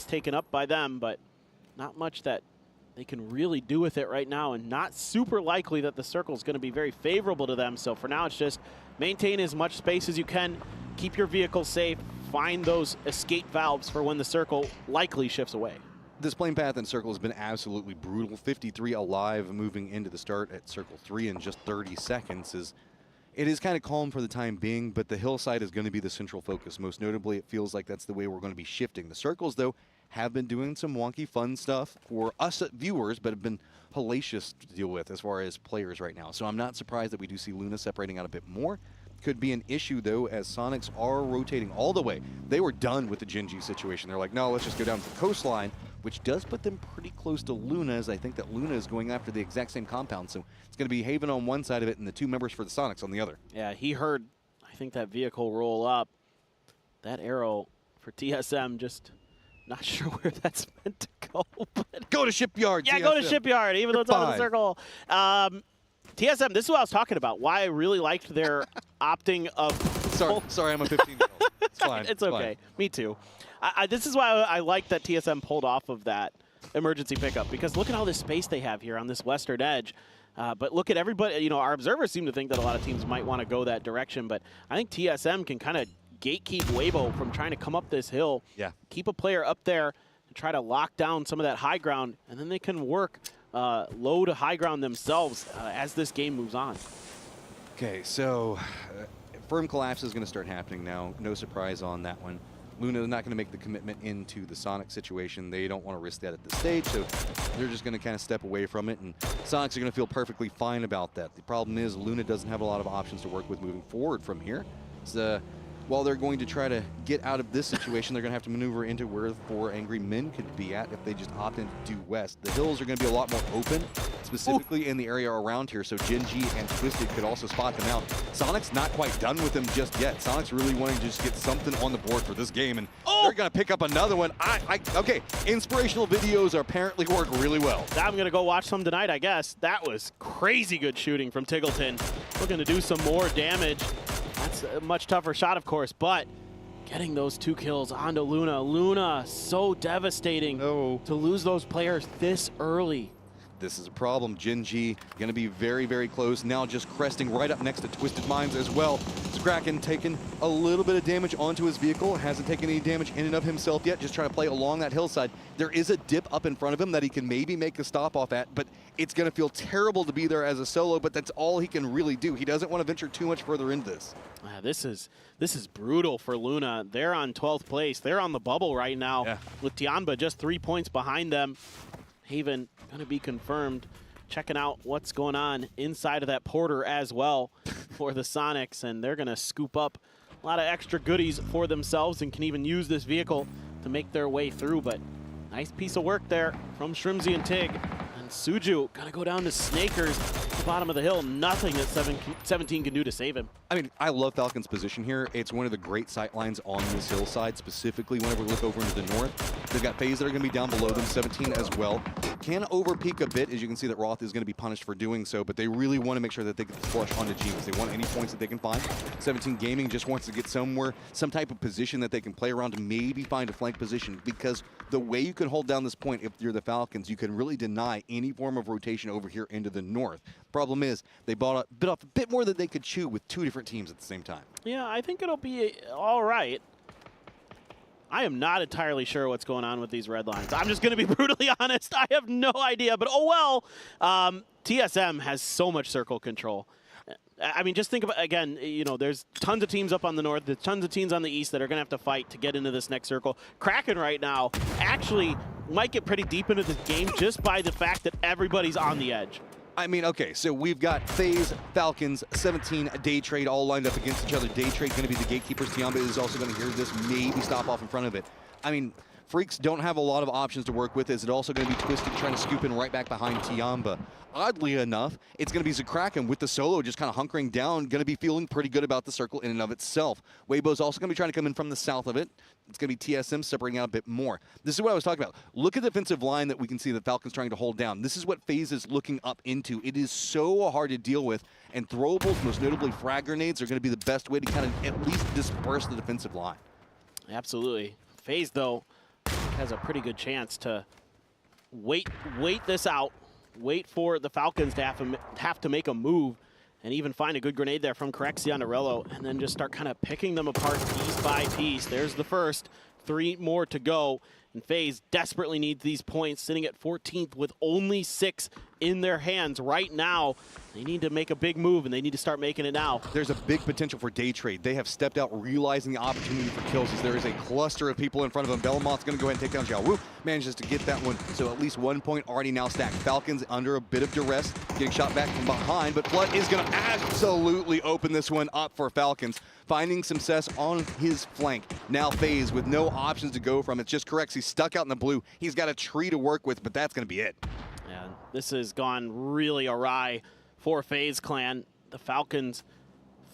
taken up by them, but not much that they can really do with it right now, and not super likely that the circle is going to be very favorable to them. So for now, it's just maintain as much space as you can, keep your vehicle safe, find those escape valves for when the circle likely shifts away. This plane path in circle has been absolutely brutal. 53 alive moving into the start at circle 3 in just 30 seconds. It is kind of calm for the time being, but the hillside is going to be the central focus. Most notably, it feels like that's the way we're going to be shifting. The circles, though, have been doing some wonky fun stuff for us viewers, but have been hellacious to deal with as far as players right now. So I'm not surprised that we do see Luna separating out a bit more. Could be an issue, though, as Sonics are rotating all the way. They were done with the Genji situation. They're like, no, let's just go down to the coastline, which does put them pretty close to Luna, as I think that Luna is going after the exact same compound. So it's going to be Haven on one side of it and the two members for the Sonics on the other. Yeah, he heard, I think, that vehicle roll up. That arrow for TSM, just not sure where that's meant to go. But go to Shipyard, yeah, TSM. go to Shipyard, even though it's out of the circle. TSM, this is what I was talking about. Why I really liked their opting of... Sorry, I'm a 15-year-old. It's fine. It's okay. Fine. Me too. This is why I like that TSM pulled off of that emergency pickup, because look at all this space they have here on this western edge. But look at everybody. You know, our observers seem to think that a lot of teams might want to go that direction, but I think TSM can kind of gatekeep Weibo from trying to come up this hill. Yeah. Keep a player up there and try to lock down some of that high ground, and then they can work low to high ground themselves as this game moves on. Okay, so firm collapse is going to start happening now. No surprise on that one. Luna is not going to make the commitment into the Sonic situation. They don't want to risk that at this stage, so they're just going to kind of step away from it, and Sonics are going to feel perfectly fine about that. The problem is Luna doesn't have a lot of options to work with moving forward from here. So, while they're going to try to get out of this situation, they're going to have to maneuver into where the 4 angry men could be at if they just opt in due west. The hills are going to be a lot more open, specifically in the area around here, so Genji and Twisted could also spot them out. Sonic's not quite done with them just yet. Sonic's really wanting to just get something on the board for this game, and they're going to pick up another one. Okay, inspirational videos apparently work really well. I'm going to go watch some tonight, I guess. That was crazy good shooting from Tiggleton. Looking to do some more damage. That's a much tougher shot, of course, but getting those 2 kills onto Luna. Luna, so devastating to lose those players this early. This is a problem. Genji going to be very, very close. Now just cresting right up next to Twisted Minds as well. Kraken taking a little bit of damage onto his vehicle. Hasn't taken any damage in and of himself yet. Just trying to play along that hillside. There is a dip up in front of him that he can maybe make a stop off at, but it's going to feel terrible to be there as a solo, but that's all he can really do. He doesn't want to venture too much further into this. This is brutal for Luna. They're on 12th place. They're on the bubble right now with Tianba just 3 points behind them. Haven going to be confirmed. Checking out what's going on inside of that Porter as well for the Sonics, and they're going to scoop up a lot of extra goodies for themselves and can even use this vehicle to make their way through. But nice piece of work there from Shrimzy and Tig. And Suju going to go down to Snakers at the bottom of the hill. Nothing that 17 can do to save him. I mean, I love Falcon's position here. It's one of the great sight lines on this hillside, specifically whenever we look over into the north. They've got FaZe that are going to be down below them, 17 as well. Can overpeak a bit, as you can see that Roth is going to be punished for doing so, but they really want to make sure that they get the flush onto Genius. They want any points that they can find. 17 Gaming just wants to get somewhere, some type of position that they can play around to maybe find a flank position, because the way you can hold down this point if you're the Falcons, you can really deny any form of rotation over here into the north. Problem is, they bit off a bit more than they could chew with 2 different teams at the same time. Yeah, I think it'll be all right. I am not entirely sure what's going on with these red lines. I'm just going to be brutally honest. I have no idea, but oh well. TSM has so much circle control. I mean, just think about, again, you know, there's tons of teams up on the north, there's tons of teams on the east that are going to have to fight to get into this next circle. Kraken right now actually might get pretty deep into this game just by the fact that everybody's on the edge. I mean, okay, so we've got FaZe, Falcons, 17, Day Trade all lined up against each other. Day Trade going to be the gatekeepers. Tianba is also going to hear this, maybe stop off in front of it. I mean, Freaks don't have a lot of options to work with. Is it also going to be Twisted trying to scoop in right back behind Tianba? Oddly enough, it's going to be Zakraken with the solo just kind of hunkering down, going to be feeling pretty good about the circle in and of itself. Weibo's also going to be trying to come in from the south of it. It's going to be TSM separating out a bit more. This is what I was talking about. Look at the defensive line that we can see that Falcon's trying to hold down. This is what FaZe is looking up into. It is so hard to deal with, and throwables, most notably frag grenades, are going to be the best way to kind of at least disperse the defensive line. Absolutely. FaZe, though, has a pretty good chance to wait this out, wait for the Falcons to have to make a move, and even find a good grenade there from Corexi on Arello, and then just start kind of picking them apart piece by piece. There's the first, 3 more to go. And FaZe desperately needs these points, sitting at 14th with only 6 in their hands right now. They need to make a big move, and they need to start making it now. There's a big potential for day trade. They have stepped out, realizing the opportunity for kills as there is a cluster of people in front of them. Belmont's going to go ahead and take down Xiao Wu. Manages to get that one, so at least 1 point already now stacked. Falcons under a bit of duress, getting shot back from behind, but Flood is going to absolutely open this one up for Falcons, finding success on his flank. Now FaZe with no options to go from. It's just Corexi stuck out in the blue. He's got a tree to work with, but that's going to be it. Yeah, this has gone really awry for FaZe Clan. The Falcons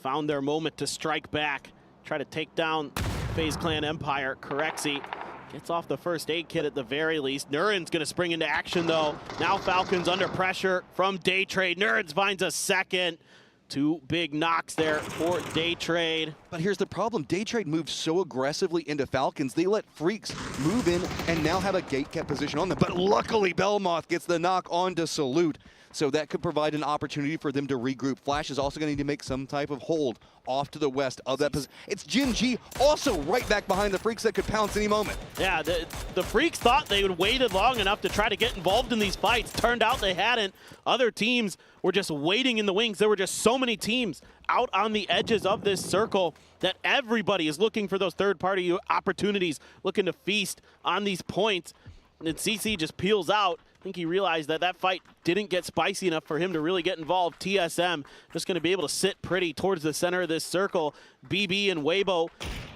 found their moment to strike back, try to take down FaZe Clan Empire. Corexi gets off the first aid kit at the very least. Nurin's going to spring into action, though. Now Falcons under pressure from Day Trade. Nurin finds a second. 2 big knocks there for Day Trade. But here's the problem. Day Trade moves so aggressively into Falcons, they let Freaks move in and now have a gate kept position on them. But luckily, Belmoth gets the knock on to Salute, so that could provide an opportunity for them to regroup. Flash is also going to need to make some type of hold off to the west of that position. It's Jin Ji also right back behind the Freaks that could pounce any moment. Yeah, the Freaks thought they would waited long enough to try to get involved in these fights. Turned out they hadn't. Other teams were just waiting in the wings. There were just so many teams out on the edges of this circle that everybody is looking for those third-party opportunities, looking to feast on these points. And then CC just peels out. I think he realized that that fight didn't get spicy enough for him to really get involved. TSM just going to be able to sit pretty towards the center of this circle. BB and Weibo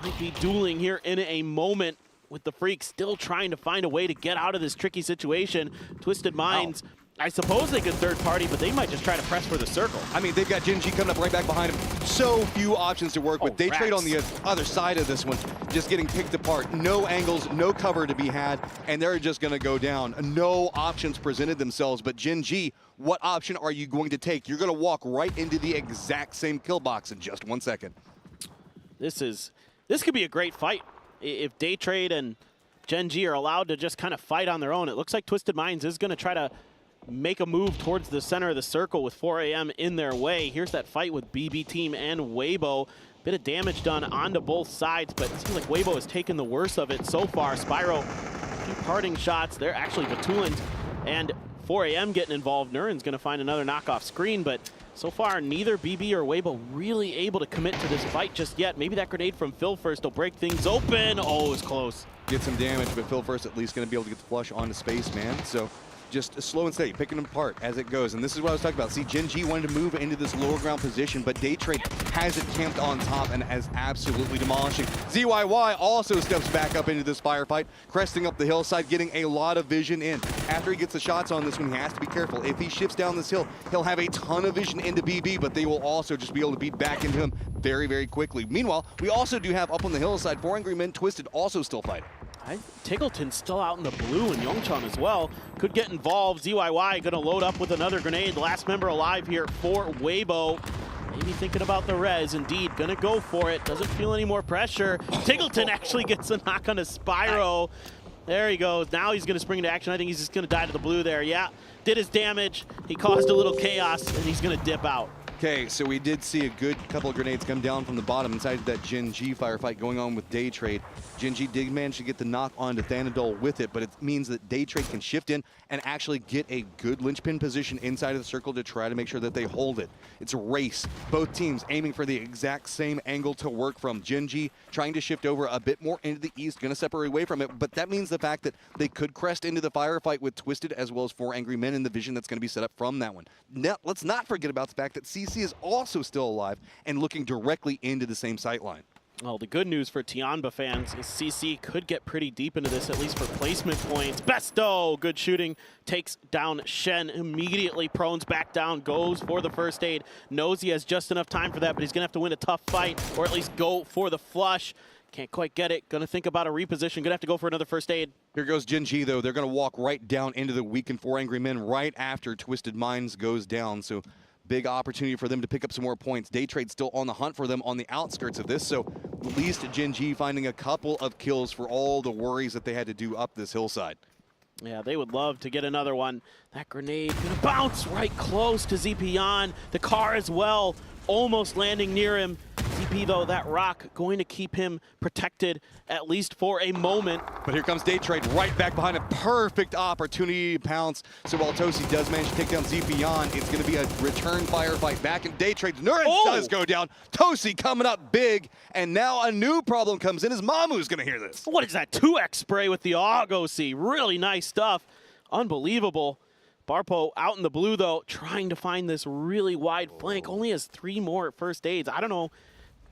might be dueling here in a moment, with the Freaks still trying to find a way to get out of this tricky situation. Twisted Minds, I suppose they could third party, but they might just try to press for the circle. I mean, they've got Jin Ji coming up right back behind him. So few options to work with. Day Trade on the other side of this one, just getting picked apart. No angles, no cover to be had, and they're just going to go down. No options presented themselves, but Jin Ji, what option are you going to take? You're going to walk right into the exact same kill box in just 1 second. This could be a great fight. If Day Trade and Gen G are allowed to just kind of fight on their own, it looks like Twisted Minds is going to try to make a move towards the center of the circle with 4 AM in their way. Here's that fight with BB Team and Weibo. Bit of damage done onto both sides, but it seems like Weibo has taken the worst of it so far. Spyro, a few parting shots. They're actually Batulans, and 4 AM getting involved. Nurin's going to find another knockoff screen, but so far neither BB or Weibo really able to commit to this fight just yet. Maybe that grenade from Phil first will break things open. Oh, it was close. Get some damage, but Phil first at least going to be able to get the flush onto space, man. So just slow and steady, picking them apart as it goes. And this is what I was talking about. See, Jin Ji wanted to move into this lower ground position, but Day Trade has it camped on top and is absolutely demolishing. ZYY also steps back up into this firefight, cresting up the hillside, getting a lot of vision in. After he gets the shots on this one, he has to be careful. If he shifts down this hill, he'll have a ton of vision into BB, but they will also just be able to beat back into him very, very quickly. Meanwhile, we also do have up on the hillside, 4 Angry Men Twisted also still fighting. Tiggleton's still out in the blue, and Yongchon as well. Could get involved. ZYY going to load up with another grenade. The last member alive here for Weibo. Maybe thinking about the res. Indeed, going to go for it. Doesn't feel any more pressure. Tiggleton actually gets a knock on a Spyro. There he goes. Now he's going to spring into action. I think he's just going to die to the blue there. Yeah, did his damage. He caused a little chaos, and he's going to dip out. Okay, so we did see a good couple of grenades come down from the bottom inside that Jin Ji firefight going on with Day Trade. Jin Ji did manage to get the knock onto Thanadol with it, but it means that Day Trade can shift in and actually get a good linchpin position inside of the circle to try to make sure that they hold it. It's a race. Both teams aiming for the exact same angle to work from. Jin Ji trying to shift over a bit more into the east, going to separate away from it, but that means the fact that they could crest into the firefight with Twisted as well as 4 Angry Men in the vision that's going to be set up from that one. Now, let's not forget about the fact that CC is also still alive and looking directly into the same sight line. Well, the good news for Tianba fans is CC could get pretty deep into this, at least for placement points. Besto, good shooting, takes down Shen, immediately prones back down, goes for the first aid. Knows he has just enough time for that, but he's going to have to win a tough fight, or at least go for the flush. Can't quite get it. Going to think about a reposition. Going to have to go for another first aid. Here goes Jin Ji, though. They're going to walk right down into the weakened 4 Angry Men right after Twisted Minds goes down. So big opportunity for them to pick up some more points. Daytrade still on the hunt for them on the outskirts of this, so at least Gen G finding a couple of kills for all the worries that they had to do up this hillside. Yeah, they would love to get another one. That grenade gonna bounce right close to Zepion. The car as well, almost landing near him. ZP though, that rock going to keep him protected at least for a moment. But here comes Daytrade right back behind a perfect opportunity to pounce. So while Tosi does manage to take down Zepion, it's going to be a return firefight back, and Daytrade's Nurens does go down. Tosi coming up big, and now a new problem comes in as Mamu's going to hear this. What is that 2x spray with the Agosi? Really nice stuff. Unbelievable. Barpo out in the blue though, trying to find this really wide flank. Only has 3 more first aids. I don't know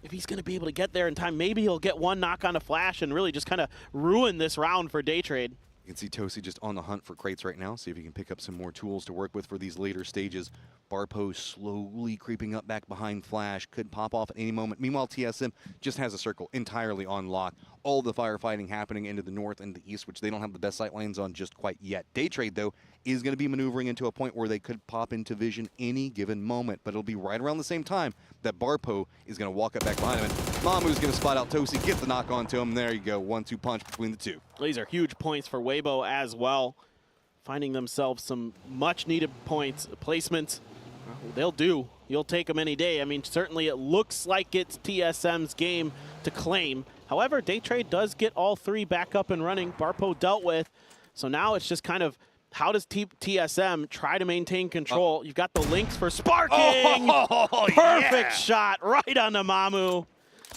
if he's going to be able to get there in time. Maybe he'll get one knock on a flash and really just kind of ruin this round for Daytrade. You can see Tosi just on the hunt for crates right now, see if he can pick up some more tools to work with for these later stages. Barpo slowly creeping up back behind Flash, could pop off at any moment. Meanwhile, TSM just has a circle entirely on lock. All the firefighting happening into the north and the east, which they don't have the best sight lines on just quite yet. Daytrade, though, is going to be maneuvering into a point where they could pop into vision any given moment, but it'll be right around the same time that Barpo is going to walk up back behind him, and Mamu's going to spot out Tosi, get the knock onto him. There you go, 1-2 punch between the two. These are huge points for Weibo as well. Finding themselves some much-needed points, placements. They'll do. You'll take them any day. I mean, certainly it looks like it's TSM's game to claim. However, Daytrade does get all 3 back up and running. Barpo dealt with. So now it's just kind of, how does TSM try to maintain control? You've got the links for sparking. Perfect shot right on the Mamu.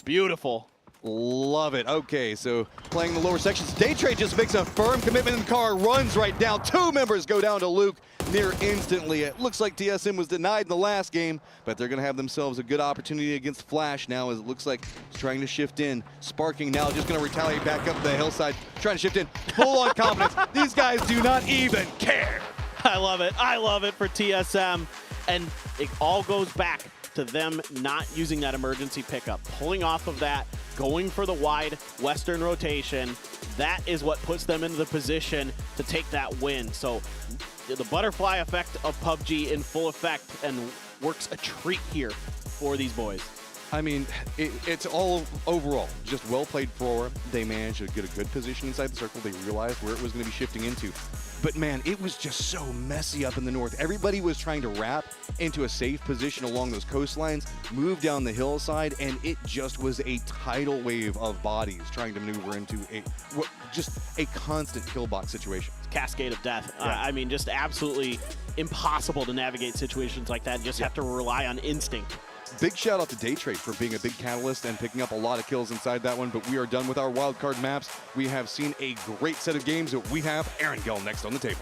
Beautiful. Love it. Okay, so playing the lower sections. Daytrade just makes a firm commitment in the car, runs right down. 2 members go down to Luke near instantly. It looks like TSM was denied in the last game, but they're going to have themselves a good opportunity against Flash now, as it looks like he's trying to shift in. Sparking now just going to retaliate back up the hillside, trying to shift in. Full on confidence. These guys do not even care. I love it. I love it for TSM. And it all goes back to them not using that emergency pickup, pulling off of that, going for the wide western rotation. That is what puts them into the position to take that win. So the butterfly effect of PUBG in full effect, and works a treat here for these boys. I mean, it's all overall just well played for. They managed to get a good position inside the circle. They realized where it was going to be shifting into. But man, it was just so messy up in the north. Everybody was trying to wrap into a safe position along those coastlines, move down the hillside, and it just was a tidal wave of bodies trying to maneuver into just a constant kill box situation. Cascade of death. Yeah. I mean, just absolutely impossible to navigate situations like that. You just have to rely on instinct. Big shout out to Daytrade for being a big catalyst and picking up a lot of kills inside that one, but we are done with our wildcard maps. We have seen a great set of games. We have Aaron Gell next on the table.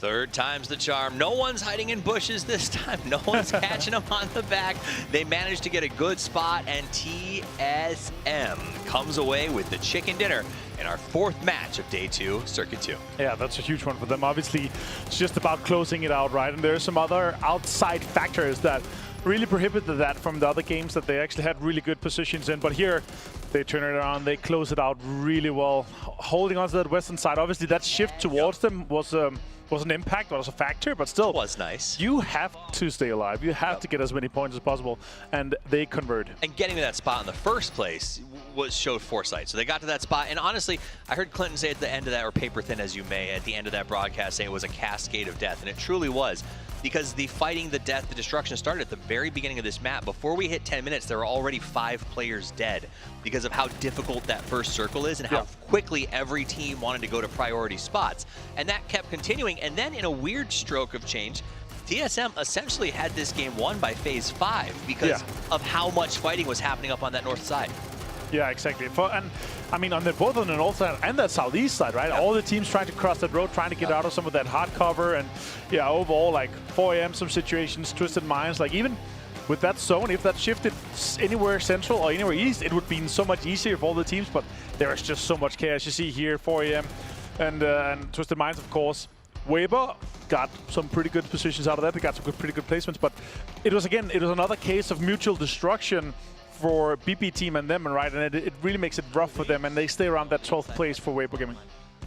Third time's the charm. No one's hiding in bushes this time. No one's catching them on the back. They managed to get a good spot, and TSM comes away with the chicken dinner in our 4th match of Day 2, Circuit 2. Yeah, that's a huge one for them. Obviously, it's just about closing it out, right? And there's some other outside factors that really prohibited that from the other games that they actually had really good positions in. But here, they turn it around, they close it out really well, holding on to that western side. Obviously, that shift towards them was an impact, was a factor, but still, it was nice. You have to stay alive. You have to get as many points as possible, and they convert. And getting to that spot in the first place showed foresight. So they got to that spot, and honestly, I heard Clinton say at the end of that, or paper thin as you may, at the end of that broadcast, say it was a cascade of death, and it truly was. Because the fighting, the death, the destruction started at the very beginning of this map. Before we hit 10 minutes, there were already 5 players dead because of how difficult that first circle is and how quickly every team wanted to go to priority spots. And that kept continuing. And then in a weird stroke of change, TSM essentially had this game won by phase 5 because of how much fighting was happening up on that north side. Yeah, exactly. I mean, on both on the north side and that southeast side, right? All the teams trying to cross that road, trying to get out of some of that hard cover, and yeah, overall, like 4 AM, some situations, Twisted Minds, like even with that zone, if that shifted anywhere central or anywhere east, it would be so much easier for all the teams. But there is just so much chaos. You see here, 4 AM, and Twisted Minds, of course. Weber got some pretty good positions out of that. They got some pretty good placements, but it was another case of mutual destruction for BP team and them, right? And it really makes it rough for them, and they stay around that 12th place for Weber Gaming.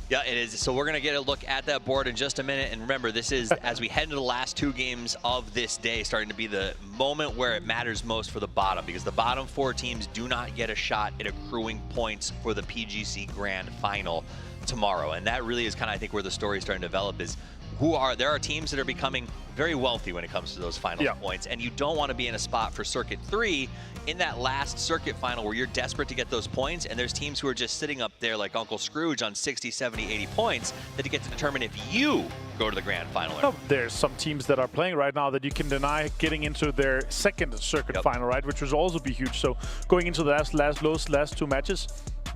Yeah, it is. So we're going to get a look at that board in just a minute. And remember, this is, as we head into the last 2 games of this day, starting to be the moment where it matters most for the bottom, because the bottom 4 teams do not get a shot at accruing points for the PGC Grand Final tomorrow. And that really is kind of, I think, where the story is starting to develop is there are teams that are becoming very wealthy when it comes to those final points, and you don't want to be in a spot for Circuit 3 in that last circuit final where you're desperate to get those points, and there's teams who are just sitting up there like Uncle Scrooge on 60, 70, 80 points that you get to determine if you go to the grand final. No, there's some teams that are playing right now that you can deny getting into their second circuit final, right? Which would also be huge. So going into the last 2 matches,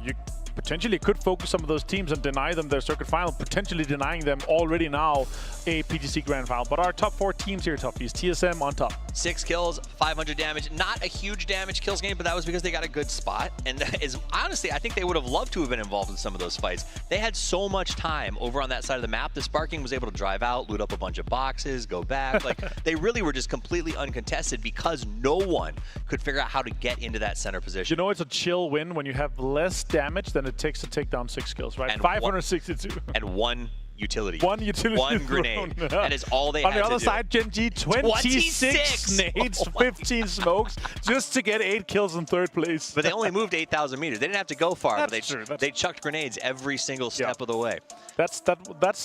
you potentially could focus some of those teams and deny them their circuit final, potentially denying them already now a PGC Grand Final. But our top 4 teams here, Toughies, TSM on top. 6 kills, 500 damage. Not a huge damage kills game, but that was because they got a good spot. And honestly, I think they would have loved to have been involved in some of those fights. They had so much time over on that side of the map. The Sparking was able to drive out, loot up a bunch of boxes, go back. Like, they really were just completely uncontested because no one could figure out how to get into that center position. You know, it's a chill win when you have less damage than it takes to take down 6 kills, right? And 562. And 1 utility. 1 utility. 1 grenade. That is all they had to do. On the other side, Gen G, 26 nades, 15 smokes, just to get 8 kills in 3rd place. But they only moved 8,000 meters. They didn't have to go far, but they chucked grenades every single step of the way. That's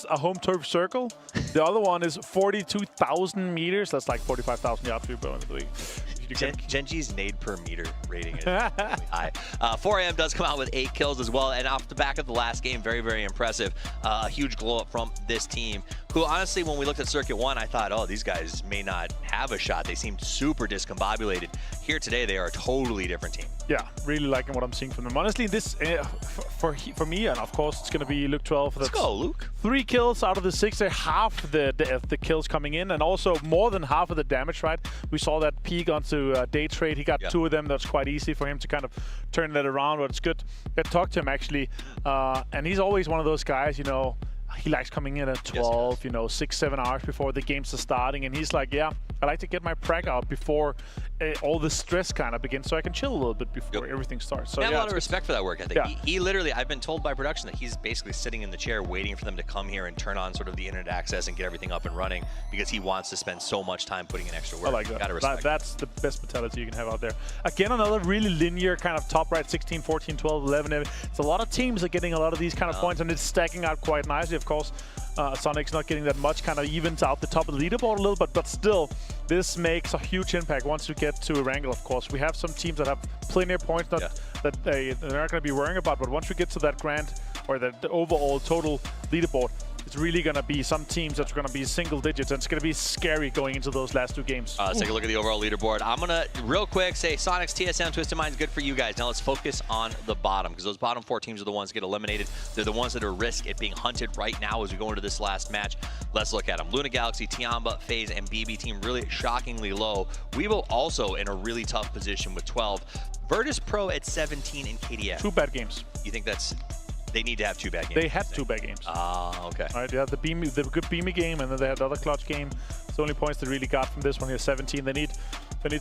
a home turf circle. The other one is 42,000 meters. That's like 45,000 yards for the league. Gen G's nade per meter rating is really high. 4 AM does come out with 8 kills as well, and off the back of the last game, very, very impressive. A huge glow up from this team, who honestly, when we looked at Circuit 1, I thought, oh, these guys may not have a shot. They seemed super discombobulated. Here today, they are a totally different team. Yeah, really liking what I'm seeing from them. Honestly, this, for me, and of course, it's going to be Luke 12. Let's go, Luke. 3 kills out of the 6. They're half the kills coming in, and also more than half of the damage, right? We saw that peak onto Day Trade. He got 2 of them. That's quite easy for him to kind of turn that around, but it's good. I talked to him, actually, and he's always one of those guys, you know, he likes coming in at 12, you know, 6-7 hours before the games are starting, and he's like, yeah, I like to get my preg out before all the stress kind of begins, so I can chill a little bit before everything starts. So I have a lot of respect for that work ethic. He literally, I've been told by production that he's basically sitting in the chair waiting for them to come here and turn on sort of the internet access and get everything up and running because he wants to spend so much time putting in extra work. I like that. Gotta respect that's the best mentality you can have out there. Again, another really linear kind of top right, 16, 14, 12, 11. It's a lot of teams are getting a lot of these kind of points, and it's stacking out quite nicely, of course. Sonic's not getting that much, kind of evens out the top of the leaderboard a little bit, but still, this makes a huge impact once you get to a wrangle, of course. We have some teams that have plenty of points that they're not going to be worrying about, but once we get to that grand, or the overall total leaderboard, it's really going to be some teams that's going to be single digits, and it's going to be scary going into those last 2 games. Let's take a look at the overall leaderboard. I'm going to, real quick, say Sonic's, TSM, Twisted Minds, good for you guys. Now let's focus on the bottom, because those bottom 4 teams are the ones that get eliminated. They're the ones that are risk at being hunted right now as we go into this last match. Let's look at them. Luna Galaxy, Tiamba, FaZe, and BB team really shockingly low. Weebo also in a really tough position with 12. Virtus Pro at 17 and KDF. 2 bad games. You think that's... They need to have 2 bad games. They had 2 bad games. Okay. All right, they had the good Beamy game, and then they had the other clutch game. It's the only points they really got from this one here, 17. They need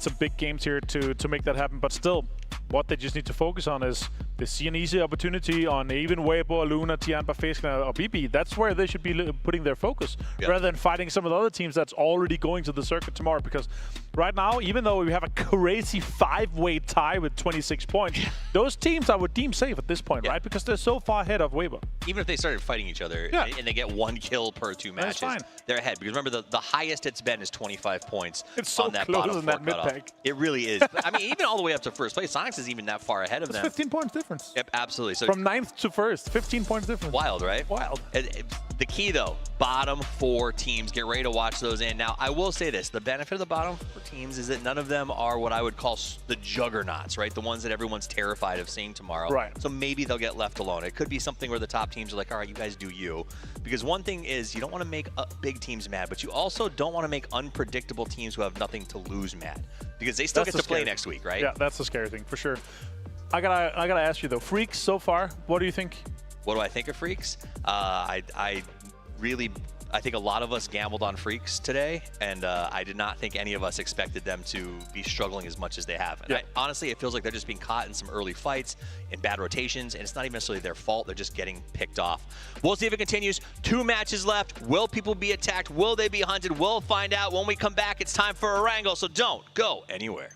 some big games here to make that happen. But still, what they just need to focus on is they see an easy opportunity on even Weibo, Luna, Tianpa, FaZe, or BB. That's where they should be putting their focus, rather than fighting some of the other teams that's already going to the circuit tomorrow. Because right now, even though we have a crazy 5-way tie with 26 points, those teams I would deem safe at this point, right? Because they're so far ahead of Weibo. Even if they started fighting each other and they get 1 kill per 2 matches, they're ahead. Because remember, the highest it's been is 25 points on that bottom 4 cutoff. It really is. I mean, even all the way up to first place, Sonics is even that far ahead of them. 15 points difference. difference. Yep, absolutely. So from 9th to 1st, 15 points difference. Wild, right? Wild. The key, though, bottom 4 teams. Get ready to watch those in. Now, I will say this. The benefit of the bottom 4 teams is that none of them are what I would call the juggernauts, right? The ones that everyone's terrified of seeing tomorrow. Right. So maybe they'll get left alone. It could be something where the top teams are like, all right, you guys do you. Because one thing is you don't want to make big teams mad, but you also don't want to make unpredictable teams who have nothing to lose mad. Because they still get to play next week, right? Yeah, that's the scary thing, for sure. I gotta ask you, though. Freaks so far, what do you think? What do I think of Freaks? I think a lot of us gambled on Freaks today, and I did not think any of us expected them to be struggling as much as they have. And honestly, it feels like they're just being caught in some early fights, in bad rotations, and it's not even necessarily their fault. They're just getting picked off. We'll see if it continues. 2 matches left. Will people be attacked? Will they be hunted? We'll find out when we come back. It's time for a wrangle, so don't go anywhere.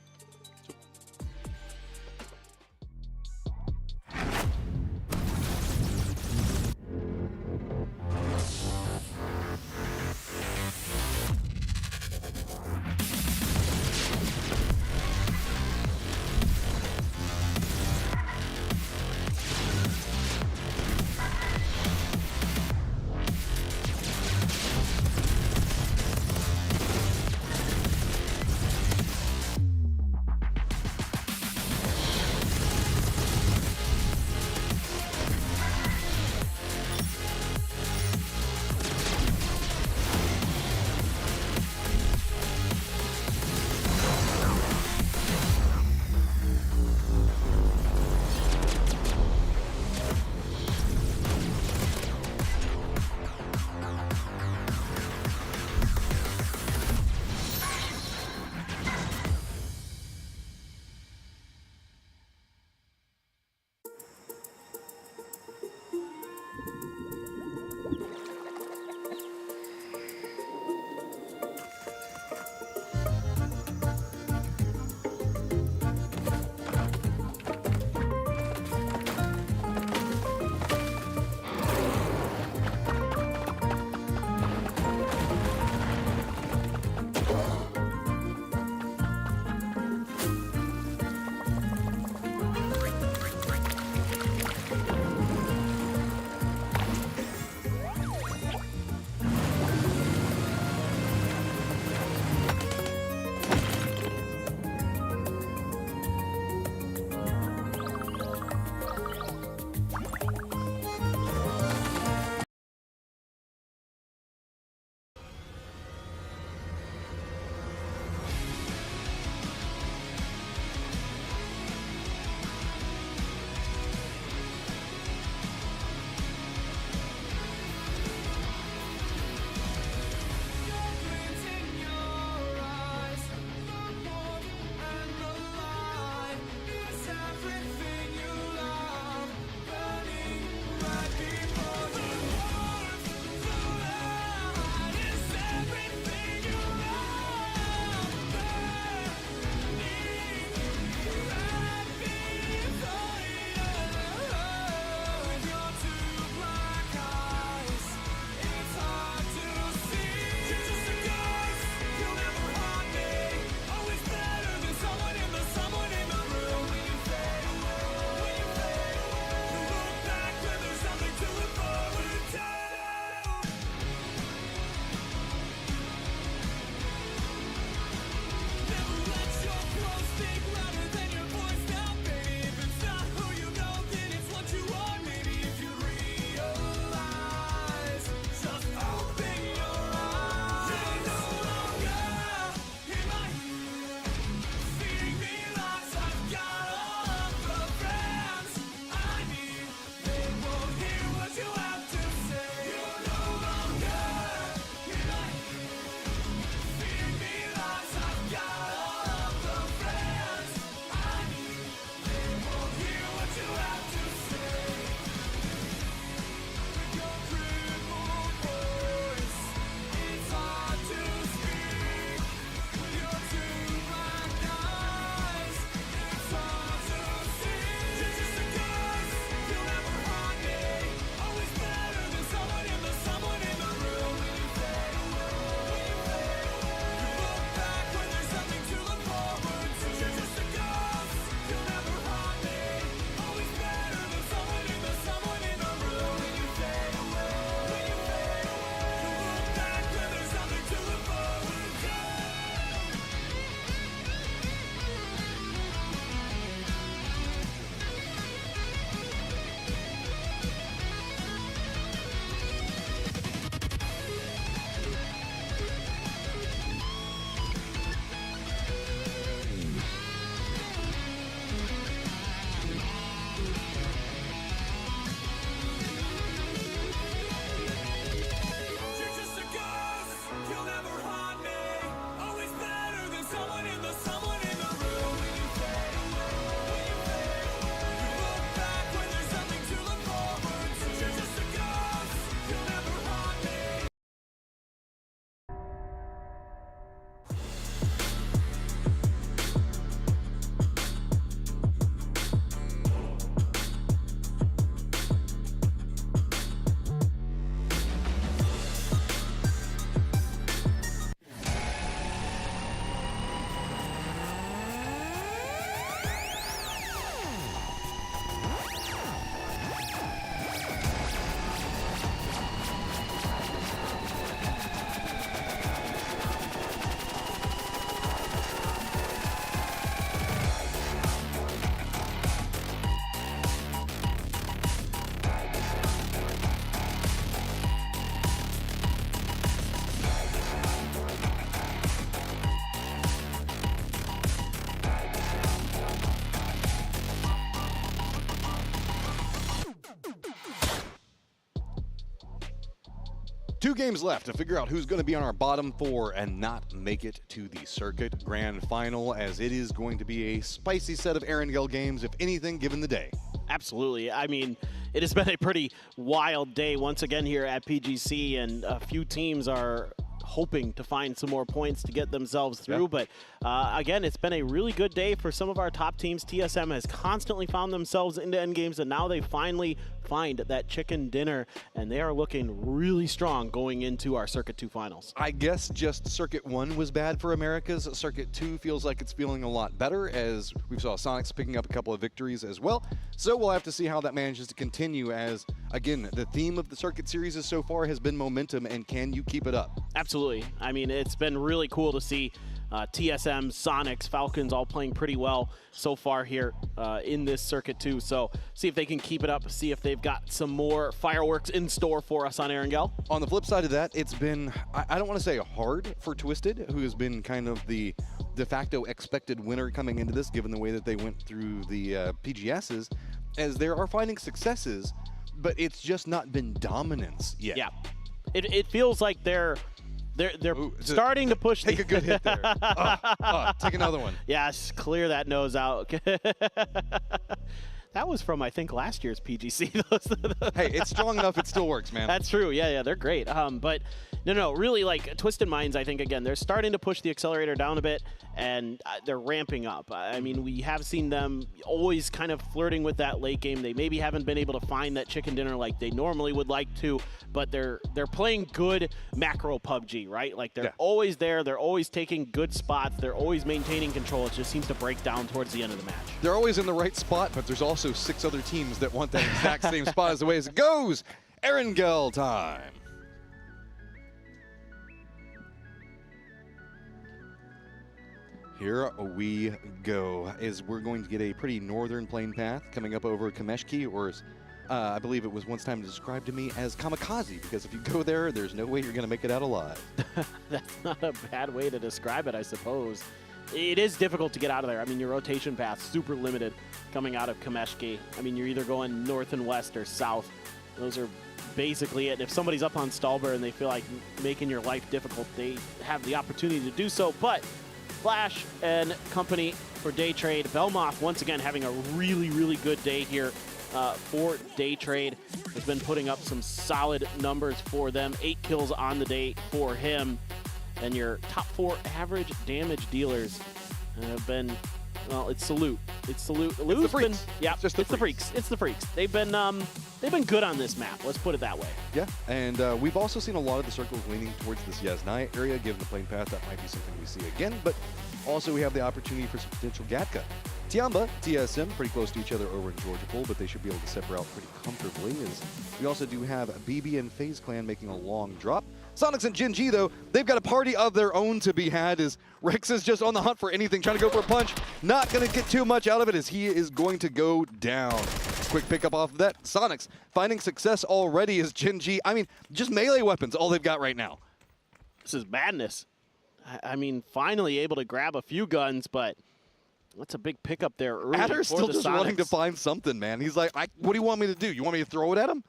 2 games left to figure out who's going to be on our bottom 4 and not make it to the circuit grand final, as it is going to be a spicy set of Erangel games, if anything, given the day. Absolutely. I mean, it has been a pretty wild day once again here at PGC, and a few teams are hoping to find some more points to get themselves through. But again, it's been a really good day for some of our top teams. TSM has constantly found themselves into end games, and now they finally find that chicken dinner, and they are looking really strong going into our Circuit 2 finals. I guess just Circuit 1 was bad for Americas. Circuit 2 feels like it's feeling a lot better, as we saw Sonics picking up a couple of victories as well. So we'll have to see how that manages to continue, as, again, the theme of the Circuit series so far has been momentum, and can you keep it up? Absolutely. I mean, it's been really cool to see TSM, Sonics, Falcons all playing pretty well so far here in this Circuit 2. So see if they can keep it up, see if they've got some more fireworks in store for us on Erangel. On the flip side of that, it's been, I don't want to say hard for Twisted, who has been kind of the de facto expected winner coming into this, given the way that they went through the PGSs, as they are finding successes, but it's just not been dominance yet. Yeah, it feels like they're starting to push. Take a good hit there. Take another one. Yes, clear that nose out. That was from, I think, last year's PGC. Hey, it's strong enough, it still works, man. That's true. Yeah, they're great. But no, really, like, Twisted Minds, I think, again, they're starting to push the accelerator down a bit, and they're ramping up. I mean, we have seen them always kind of flirting with that late game. They maybe haven't been able to find that chicken dinner like they normally would like to, but they're playing good macro PUBG, right? Like, they're always there. They're always taking good spots. They're always maintaining control. It just seems to break down towards the end of the match. They're always in the right spot, but there's also 6 other teams that want that exact same spot as the way as it goes. Erangel time. Here we go, as we're going to get a pretty northern plane path coming up over Kameshki, or as I believe it was once time described to me as Kamikaze, because if you go there, there's no way you're going to make it out alive. That's not a bad way to describe it, I suppose. It is difficult to get out of there. I mean, your rotation path's super limited coming out of Kameshki. I mean, you're either going north and west or south. Those are basically it. And if somebody's up on Stalber and they feel like making your life difficult, they have the opportunity to do so. But Flash and company for Day Trade. Belmoth, once again, having a really, really good day here for Day Trade. Has been putting up some solid numbers for them. 8 kills on the day for him. And your top 4 average damage dealers have been, well, it's Salute. It's Salute. It's the Freaks. Yeah, it's the Freaks. It's the Freaks. They've been good on this map. Let's put it that way. Yeah, and we've also seen a lot of the circles leaning towards this Yasnaya area, given the plane path. That might be something we see again, but also we have the opportunity for some potential Gatka. Tiamba, TSM, pretty close to each other over in Georgia Pool, but they should be able to separate out pretty comfortably. As we also do have BB and FaZe Clan making a long drop. Sonics and Gen G, though, they've got a party of their own to be had, as Rex is just on the hunt for anything, trying to go for a punch. Not going to get too much out of it, as he is going to go down. Quick pickup off of that. Sonics finding success already as Gen G. I mean, just melee weapons, all they've got right now. This is madness. I mean, finally able to grab a few guns, but that's a big pickup there early. Adder's still just wanting to find something, man. He's like, what do you want me to do? You want me to throw it at him?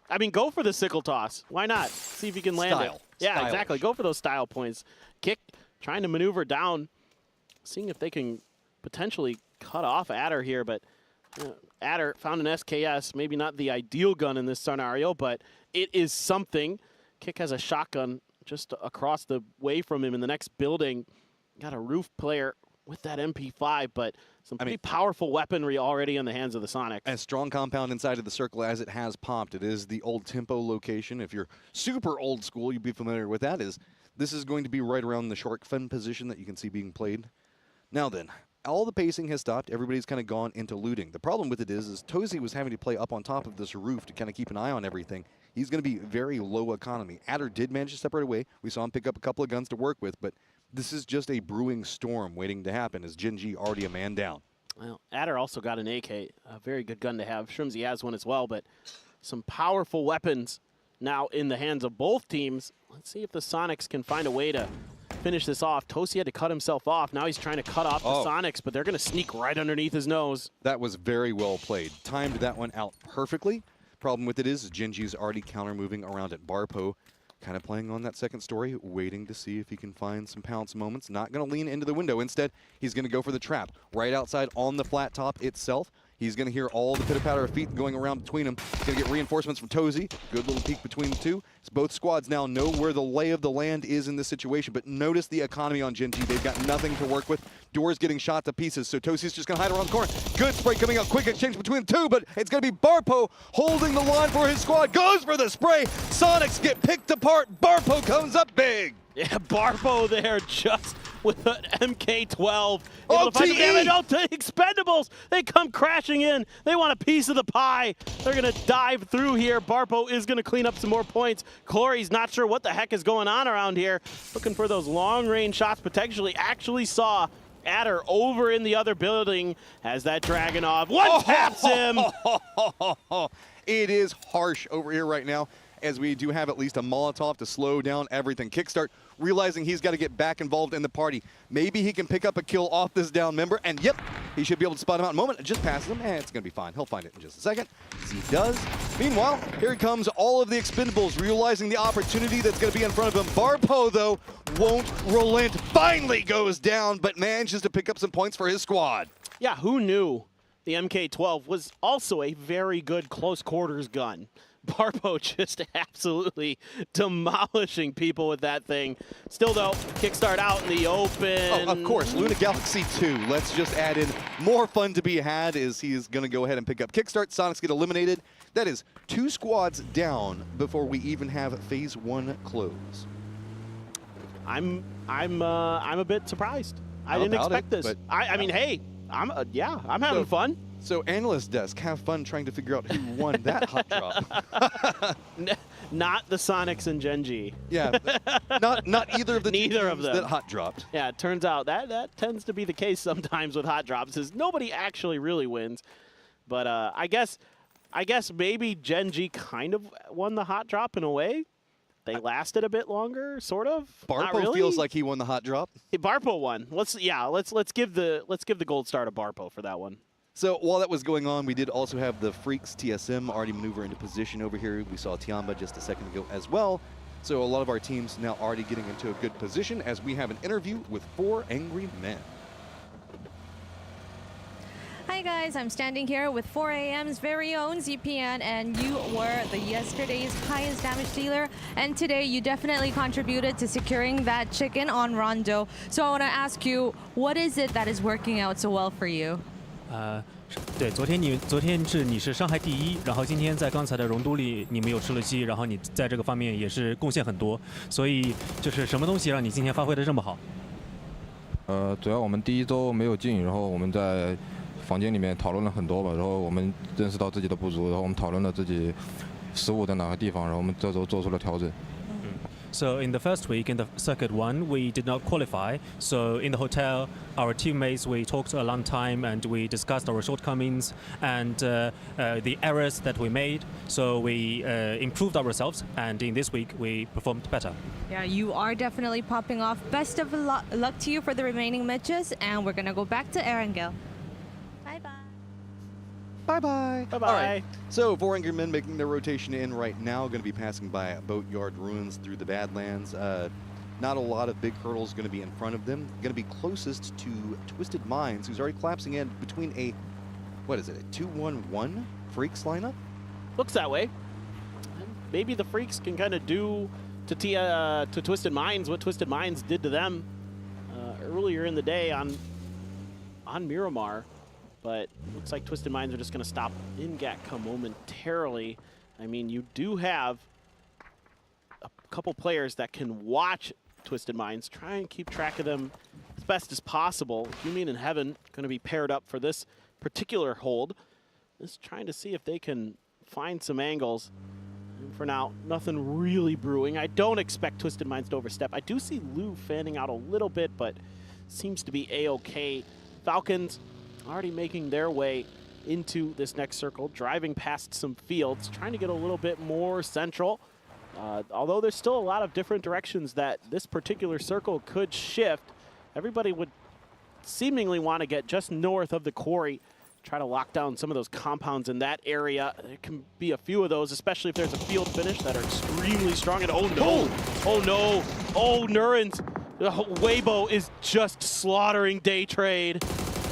I mean, go for the sickle toss. Why not? See if you can land it. Yeah, Stylish. exactly. Go for those style points. Kick, trying to maneuver down, seeing if they can potentially cut off Adder here, but Adder found an SKS, maybe not the ideal gun in this scenario, but it is something. Kick has a shotgun just across the way from him in the next building. Got a roof player with that MP5, but some pretty powerful weaponry already in the hands of the Sonic. A strong compound inside of the circle as it has popped. It is the old tempo location. If you're super old school, you'd be familiar with that. This is going to be right around the shark fin position that you can see being played. Now then, all the pacing has stopped. Everybody's kind of gone into looting. The problem with it is Tozy was having to play up on top of this roof to kind of keep an eye on everything. He's going to be very low economy. Adder did manage to separate away. We saw him pick up a couple of guns to work with, but this is just a brewing storm waiting to happen as Gen G already a man down. Well, Adder also got an AK, a very good gun to have. Shrimsy has one as well, but some powerful weapons now in the hands of both teams. Let's see if the Sonics can find a way to finish this off. Tosi had to cut himself off. Now he's trying to cut off the Sonics, but they're going to sneak right underneath his nose. That was very well played. Timed that one out perfectly. Problem with it is Genji's already counter-moving around at Barpo, kind of playing on that second story, waiting to see if he can find some pounce moments. Not going to lean into the window. Instead, he's going to go for the trap. Right outside on the flat top itself. He's going to hear all the pitter-patter of feet going around between them. He's going to get reinforcements from Tozy. Good little peek between the two. So both squads now know where the lay of the land is in this situation, but notice the economy on Genji. They've got nothing to work with. Doors getting shot to pieces, so Tozy's just going to hide around the corner. Good spray coming out, quick exchange between the two, but it's going to be Barpo holding the line for his squad. Goes for the spray. Sonics get picked apart. Barpo comes up big. Yeah, Barpo there just with an MK12. OTE! Expendables, they come crashing in. They want a piece of the pie. They're going to dive through here. Barpo is going to clean up some more points. Corey's not sure what the heck is going on around here. Looking for those long-range shots potentially. Actually saw Adder over in the other building as that Dragunov one-taps him. It is harsh over here right now, as we do have at least a Molotov to slow down everything. Kickstart realizing he's got to get back involved in the party. Maybe he can pick up a kill off this down member, and yep, he should be able to spot him out in a moment. It just passes him, and it's going to be fine. He'll find it in just a second, as he does. Meanwhile, here comes all of the Expendables, realizing the opportunity that's going to be in front of him. Barpo, though, won't relent. Finally goes down, but manages to pick up some points for his squad. Yeah, who knew the MK12 was also a very good close quarters gun? Barpo just absolutely demolishing people with that thing. Still, though, kickstart out in the open. Oh, of course, Luna Galaxy 2. Let's just add in more fun to be had as he is going to go ahead and pick up kickstart. Sonics get eliminated. That is 2 squads down before we even have phase 1 close. I'm a bit surprised. I didn't expect this. I mean, hey, I'm having fun. So analyst desk, have fun trying to figure out who won that hot drop. Not the Sonics and Genji. Yeah, not either of the Neither of them that hot dropped. Yeah, it turns out that tends to be the case sometimes with hot drops, is nobody actually really wins. But I guess maybe Genji kind of won the hot drop in a way. They lasted a bit longer, sort of. Barpo really. Feels like he won the hot drop. Hey, Barpo won. Let's give the gold star to Barpo for that one. So while that was going on, we did also have the Freaks TSM already maneuver into position over here. We saw Tiamba just a second ago as well. So a lot of our teams now already getting into a good position as we have an interview with 4 angry men. Hi guys, I'm standing here with 4AM's very own ZPN, and you were the yesterday's highest damage dealer, and today you definitely contributed to securing that chicken on Rondo. So I want to ask you, what is it that is working out so well for you? 对，昨天你是伤害第1，然后今天在刚才的荣都里你没有吃了鸡，然后你在这个方面也是贡献很多，所以就是什么东西让你今天发挥的这么好？主要我们第1周没有进，然后我们在房间里面讨论了很多吧，然后我们认识到自己的不足，然后我们讨论了自己失误在哪个地方，然后我们这周做出了调整。 So in the first week, in the circuit 1, we did not qualify. So in the hotel, our teammates, we talked a long time and we discussed our shortcomings and the errors that we made. So we improved ourselves, and in this week, we performed better. Yeah, you are definitely popping off. Best of luck to you for the remaining matches, and we're gonna go back to Erangel. Bye-bye. Bye-bye. Bye-bye. All right. So 4 angry men making their rotation in right now. Going to be passing by Boatyard Ruins through the Badlands. Not a lot of big hurdles going to be in front of them. Going to be closest to Twisted Minds, who's already collapsing in between a, what is it, a 2-1-1 Freaks lineup? Looks that way. Maybe the Freaks can kind of do to Twisted Minds what Twisted Minds did to them earlier in the day on Miramar. But looks like Twisted Minds are just going to stop in Gatka momentarily. I mean, you do have a couple players that can watch Twisted Minds, try and keep track of them as best as possible. Yumin and Heaven going to be paired up for this particular hold. Just trying to see if they can find some angles. And for now, nothing really brewing. I don't expect Twisted Minds to overstep. I do see Lou fanning out a little bit, but seems to be A-okay. Falcons already making their way into this next circle, driving past some fields, trying to get a little bit more central. Although there's still a lot of different directions that this particular circle could shift, everybody would seemingly want to get just north of the quarry try to lock down some of those compounds in that area. There can be a few of those, especially if there's a field finish that are extremely strong. And oh no! Oh no! Oh, Nurin's Weibo is just slaughtering Day Trade.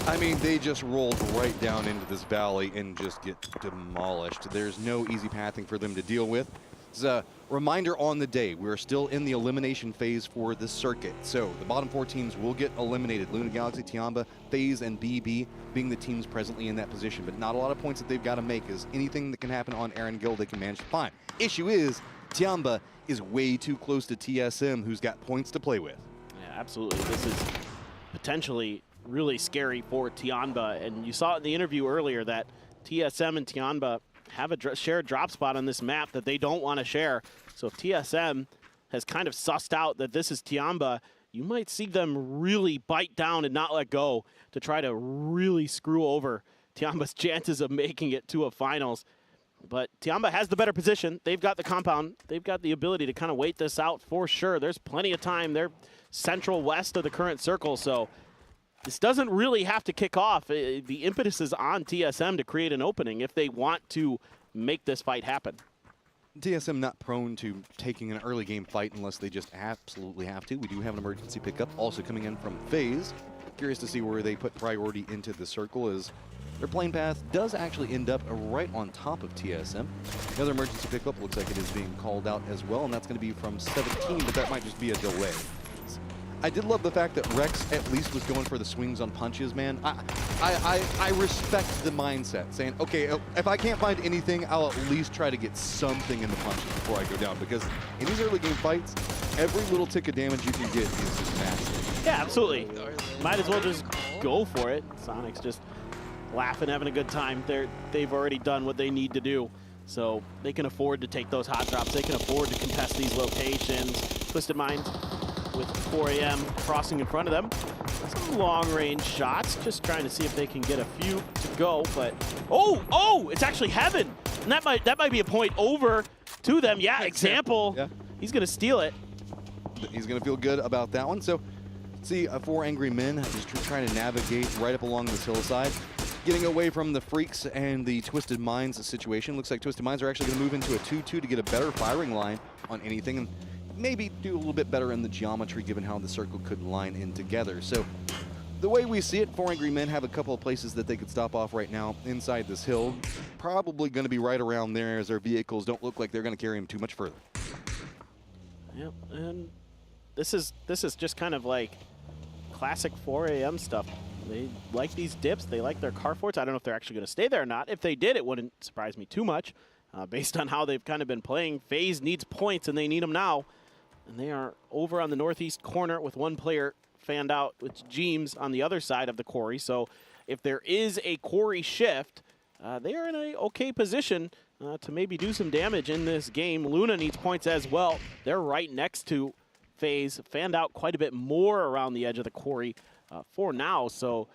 I mean, they just rolled right down into this valley and just get demolished. There's no easy pathing for them to deal with. It's a reminder on the day, we're still in the elimination phase for this circuit. So the bottom 4 teams will get eliminated. Luna Galaxy, Tiamba, FaZe, and BB being the teams presently in that position. But not a lot of points that they've got to make, is anything that can happen on Aaron Gill they can manage to find. Issue is, Tiamba is way too close to TSM, who's got points to play with. Yeah, absolutely. This is potentially really scary for Tiamba. And you saw in the interview earlier that TSM and Tiamba have a shared drop spot on this map that they don't want to share. So if TSM has kind of sussed out that this is Tiamba, you might see them really bite down and not let go to try to really screw over Tiamba's chances of making it to a finals. But Tiamba has the better position. They've got the compound. They've got the ability to kind of wait this out for sure. There's plenty of time. They're central west of the current circle, so this doesn't really have to kick off. The impetus is on TSM to create an opening if they want to make this fight happen. TSM not prone to taking an early game fight unless they just absolutely have to. We do have an emergency pickup also coming in from FaZe. Curious to see where they put priority into the circle, as their plane path does actually end up right on top of TSM. Another emergency pickup looks like it is being called out as well, and that's going to be from 17, but that might just be a delay. I did love the fact that Rex at least was going for the swings on punches, man. I respect the mindset, saying, okay, if I can't find anything, I'll at least try to get something in the punches before I go down, because in these early game fights, every little tick of damage you can get is just massive. Yeah, absolutely. Might as well just go for it. Sonic's just laughing, having a good time. They've already done what they need to do, so they can afford to take those hot drops. They can afford to contest these locations. Twisted Mind with 4 AM crossing in front of them. Some long-range shots, just trying to see if they can get a few to go, but oh, it's actually Heaven. And that might be a point over to them. Yeah, example. Yeah. He's gonna steal it. He's gonna feel good about that one. So, see, 4 angry men just trying to navigate right up along this hillside, getting away from the Freaks and the Twisted Minds situation. Looks like Twisted Minds are actually gonna move into a 2-2 to get a better firing line on anything, and maybe do a little bit better in the geometry given how the circle could line in together. So the way we see it, 4 angry men have a couple of places that they could stop off right now inside this hill. Probably going to be right around there, as their vehicles don't look like they're going to carry them too much further. Yep, and this is just kind of like classic 4 AM stuff. They like these dips. They like their car forts. I don't know if they're actually going to stay there or not. If they did, it wouldn't surprise me too much. Based on how they've kind of been playing, FaZe needs points, and they need them now. And they are over on the northeast corner with one player fanned out with Jeems on the other side of the quarry. So if there is a quarry shift, they are in an okay position to maybe do some damage in this game. Luna needs points as well. They're right next to FaZe, fanned out quite a bit more around the edge of the quarry for now. So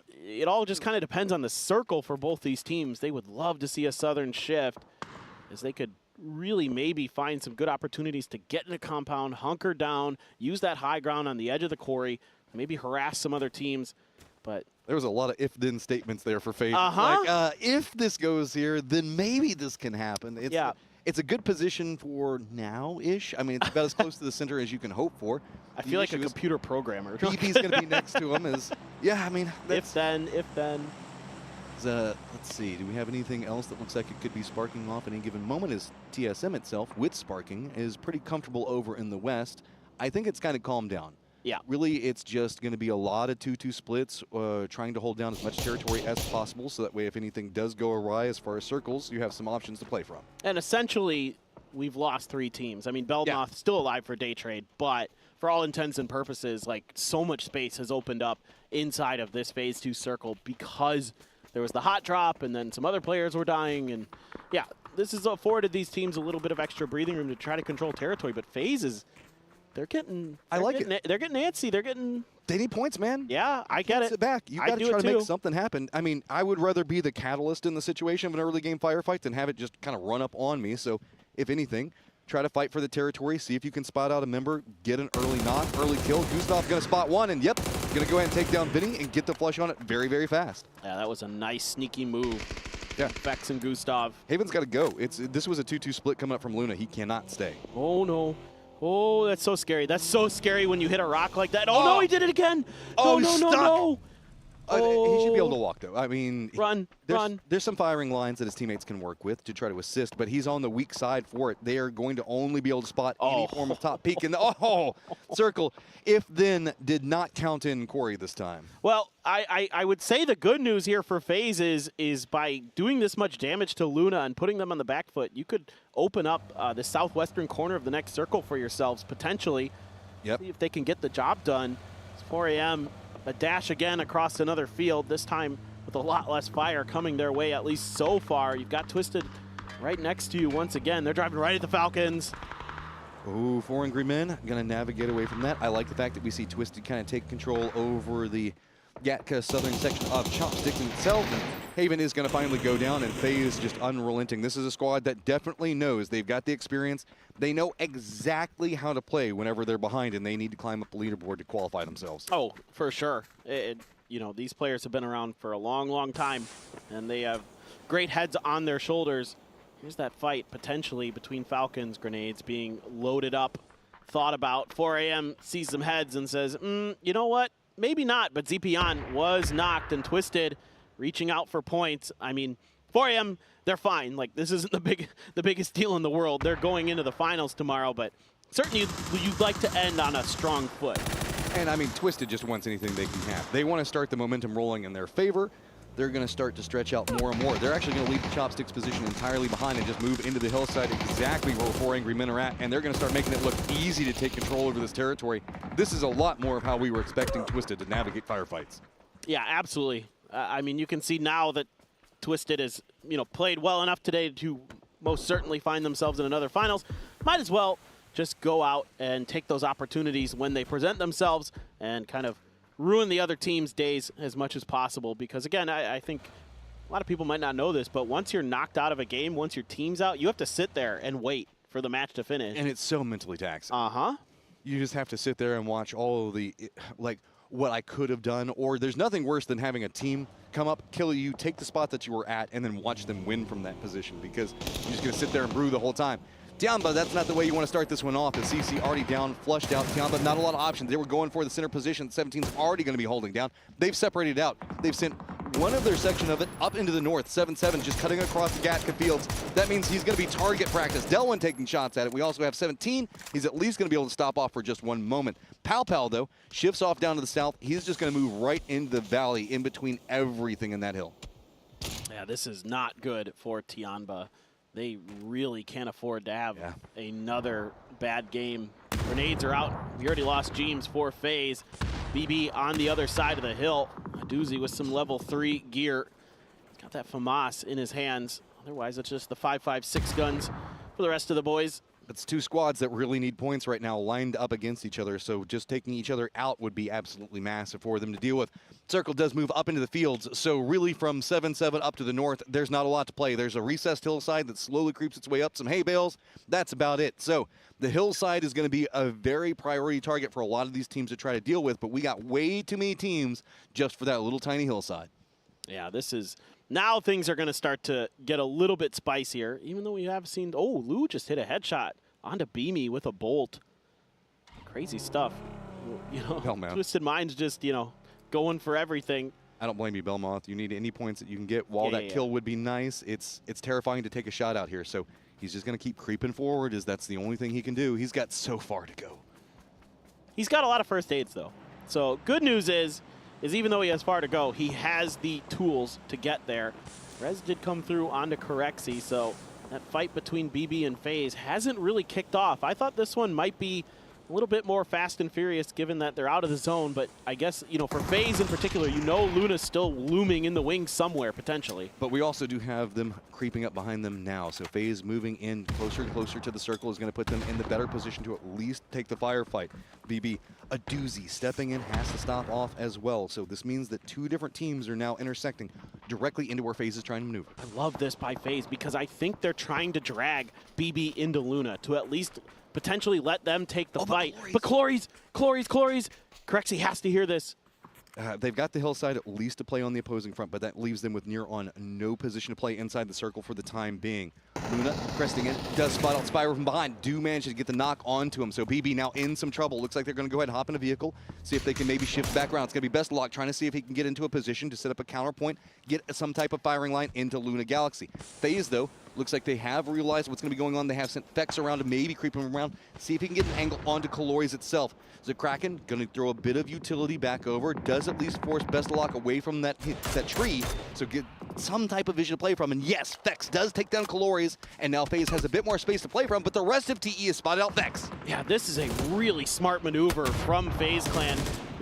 it all just kind of depends on the circle for both these teams. They would love to see a southern shift, as they could really maybe find some good opportunities to get in a compound, hunker down, use that high ground on the edge of the quarry, maybe harass some other teams. But there was a lot of if-then statements there for FaZe. Like, if this goes here, then maybe this can happen. It's a good position for now-ish. I mean, it's about as close to the center as you can hope for. I feel like a computer programmer. BB's going to be next to him. I mean, if then. Let's see, do we have anything else that looks like it could be sparking off at any given moment? As TSM itself, with sparking, is pretty comfortable over in the west. I think it's kind of calmed down. Yeah. Really, it's just going to be a lot of 2-2 splits, trying to hold down as much territory as possible, so that way if anything does go awry as far as circles, you have some options to play from. And essentially, we've lost 3 teams. I mean, Belmoth still alive for day trade, but for all intents and purposes, like, so much space has opened up inside of this Phase 2 circle because there was the hot drop, and then some other players were dying, and yeah, this has afforded these teams a little bit of extra breathing room to try to control territory. But FaZe is, they're getting antsy. They're getting. They need points, man. Yeah, I get it. Sit back. You got to try to make something happen. I mean, I would rather be the catalyst in the situation of an early game firefight than have it just kind of run up on me. So, if anything, try to fight for the territory, see if you can spot out a member, get an early knock, early kill. Gustav going to spot one, and yep, going to go ahead and take down Vinny and get the flush on it very, very fast. Yeah, that was a nice sneaky move. Yeah. Vex and Gustav. Haven's got to go. This was a 2-2 split coming up from Luna. He cannot stay. Oh, no. Oh, that's so scary. That's so scary when you hit a rock like that. Oh, no, he did it again. Oh, no, no, stuck. no. He should be able to walk, though. I mean, Run. There's some firing lines that his teammates can work with to try to assist, but he's on the weak side for it. They are going to only be able to spot any form of top peek. And Circle, if then, did not count in Corey this time. Well, I would say the good news here for FaZe is by doing this much damage to Luna and putting them on the back foot, you could open up the southwestern corner of the next circle for yourselves, potentially. Yep. See if they can get the job done. It's 4 a.m. A dash again across another field, this time with a lot less fire coming their way, at least so far. You've got Twisted right next to you once again. They're driving right at the Falcons. Ooh, 4 angry men going to navigate away from that. I like the fact that we see Twisted kind of take control over the Gatka southern section of Chopsticks itself. And Haven is going to finally go down, and FaZe just unrelenting. This is a squad that definitely knows they've got the experience. They know exactly how to play whenever they're behind and they need to climb up the leaderboard to qualify themselves. Oh, for sure. You know, these players have been around for a long, long time, and they have great heads on their shoulders. Here's that fight potentially between Falcons. Grenades being loaded up, thought about. 4 a.m. sees some heads and says, you know what? Maybe not, but Zepion was knocked and Twisted, reaching out for points. I mean, 4 a.m., they're fine. Like, this isn't the biggest deal in the world. They're going into the finals tomorrow, but certainly you'd like to end on a strong foot. And, I mean, Twisted just wants anything they can have. They want to start the momentum rolling in their favor. They're going to start to stretch out more and more. They're actually going to leave the Chopsticks position entirely behind and just move into the hillside exactly where 4 angry men are at, and they're going to start making it look easy to take control over this territory. This is a lot more of how we were expecting Twisted to navigate firefights. Yeah, absolutely. I mean, you can see now that Twisted has, played well enough today to most certainly find themselves in another finals. Might as well just go out and take those opportunities when they present themselves and kind of ruin the other team's days as much as possible. Because, again, I think a lot of people might not know this, but once you're knocked out of a game, once your team's out, you have to sit there and wait for the match to finish. And it's so mentally taxing. Uh-huh. You just have to sit there and watch all of the, what I could have done, or there's nothing worse than having a team come up, kill you, take the spot that you were at, and then watch them win from that position, because you're just going to sit there and brew the whole time. Tiamba, that's not the way you want to start this one off. The CC already down, flushed out. Tiamba, not a lot of options. They were going for the center position. 17's already going to be holding down. They've separated out. They've sent one of their section of it up into the north. 7-7 just cutting across the Gatka fields. That means he's going to be target practice. Delwyn taking shots at it. We also have 17. He's at least going to be able to stop off for just one moment. Pal Pal, though, shifts off down to the south. He's just going to move right into the valley in between everything in that hill. Yeah, this is not good for Tiamba. They really can't afford to have another bad game. Grenades are out. We already lost James for FaZe. BB on the other side of the hill. A doozy with some level 3 gear. He's got that FAMAS in his hands. Otherwise, it's just the 5.56 guns for the rest of the boys. It's two squads that really need points right now lined up against each other, so just taking each other out would be absolutely massive for them to deal with. Circle does move up into the fields, so really from 7-7 up to the north, there's not a lot to play. There's a recessed hillside that slowly creeps its way up, some hay bales. That's about it. So the hillside is going to be a very priority target for a lot of these teams to try to deal with, but we got way too many teams just for that little tiny hillside. Yeah, this is... Now things are going to start to get a little bit spicier, even though we have seen... Oh, Lou just hit a headshot onto Beamy with a bolt. Crazy stuff. Twisted Mind's just, going for everything. I don't blame you, Belmoth. You need any points that you can get. While that kill would be nice, it's terrifying to take a shot out here. So he's just going to keep creeping forward, as that's the only thing he can do. He's got so far to go. He's got a lot of first aids, though. So good news is even though he has far to go, he has the tools to get there. Rez did come through onto Corexi, so that fight between BB and FaZe hasn't really kicked off. I thought this one might be a little bit more fast and furious given that they're out of the zone, but I guess, you know, for FaZe in particular, you know Luna's still looming in the wings somewhere, potentially. But we also do have them creeping up behind them now, so FaZe moving in closer and closer to the circle is going to put them in the better position to at least take the firefight. BB, a doozy, stepping in, has to stop off as well, so this means that two different teams are now intersecting directly into where FaZe is trying to maneuver. I love this by FaZe because I think they're trying to drag BB into Luna to at least potentially let them take the fight. But Clories, Krexy has to hear this. They've got the hillside at least to play on the opposing front, but that leaves them with near on no position to play inside the circle for the time being. Luna cresting in, does spot out Spyro from behind, do manage to get the knock onto him, so BB now in some trouble. Looks like they're going to go ahead and hop in a vehicle, see if they can maybe shift back around. It's going to be Best Lock trying to see if he can get into a position to set up a counterpoint, get some type of firing line into Luna Galaxy. FaZe, though, looks like they have realized what's going to be going on. They have sent Fex around to maybe creep him around, see if he can get an angle onto Calories itself. So Kraken going to throw a bit of utility back over, does at least force Best Lock away from that tree, so get some type of vision to play from. And yes, Fex does take down Calories, and now FaZe has a bit more space to play from, but the rest of TE has spotted out Fex. Yeah, this is a really smart maneuver from FaZe Clan.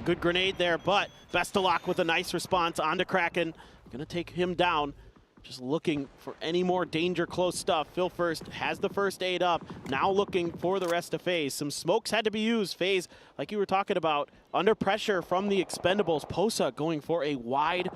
Good grenade there, but Bestalock with a nice response onto Kraken. Gonna take him down. Just looking for any more danger close stuff. Phil first has the first aid up. Now looking for the rest of FaZe. Some smokes had to be used. FaZe, like you were talking about, under pressure from the expendables. Posa going for a wide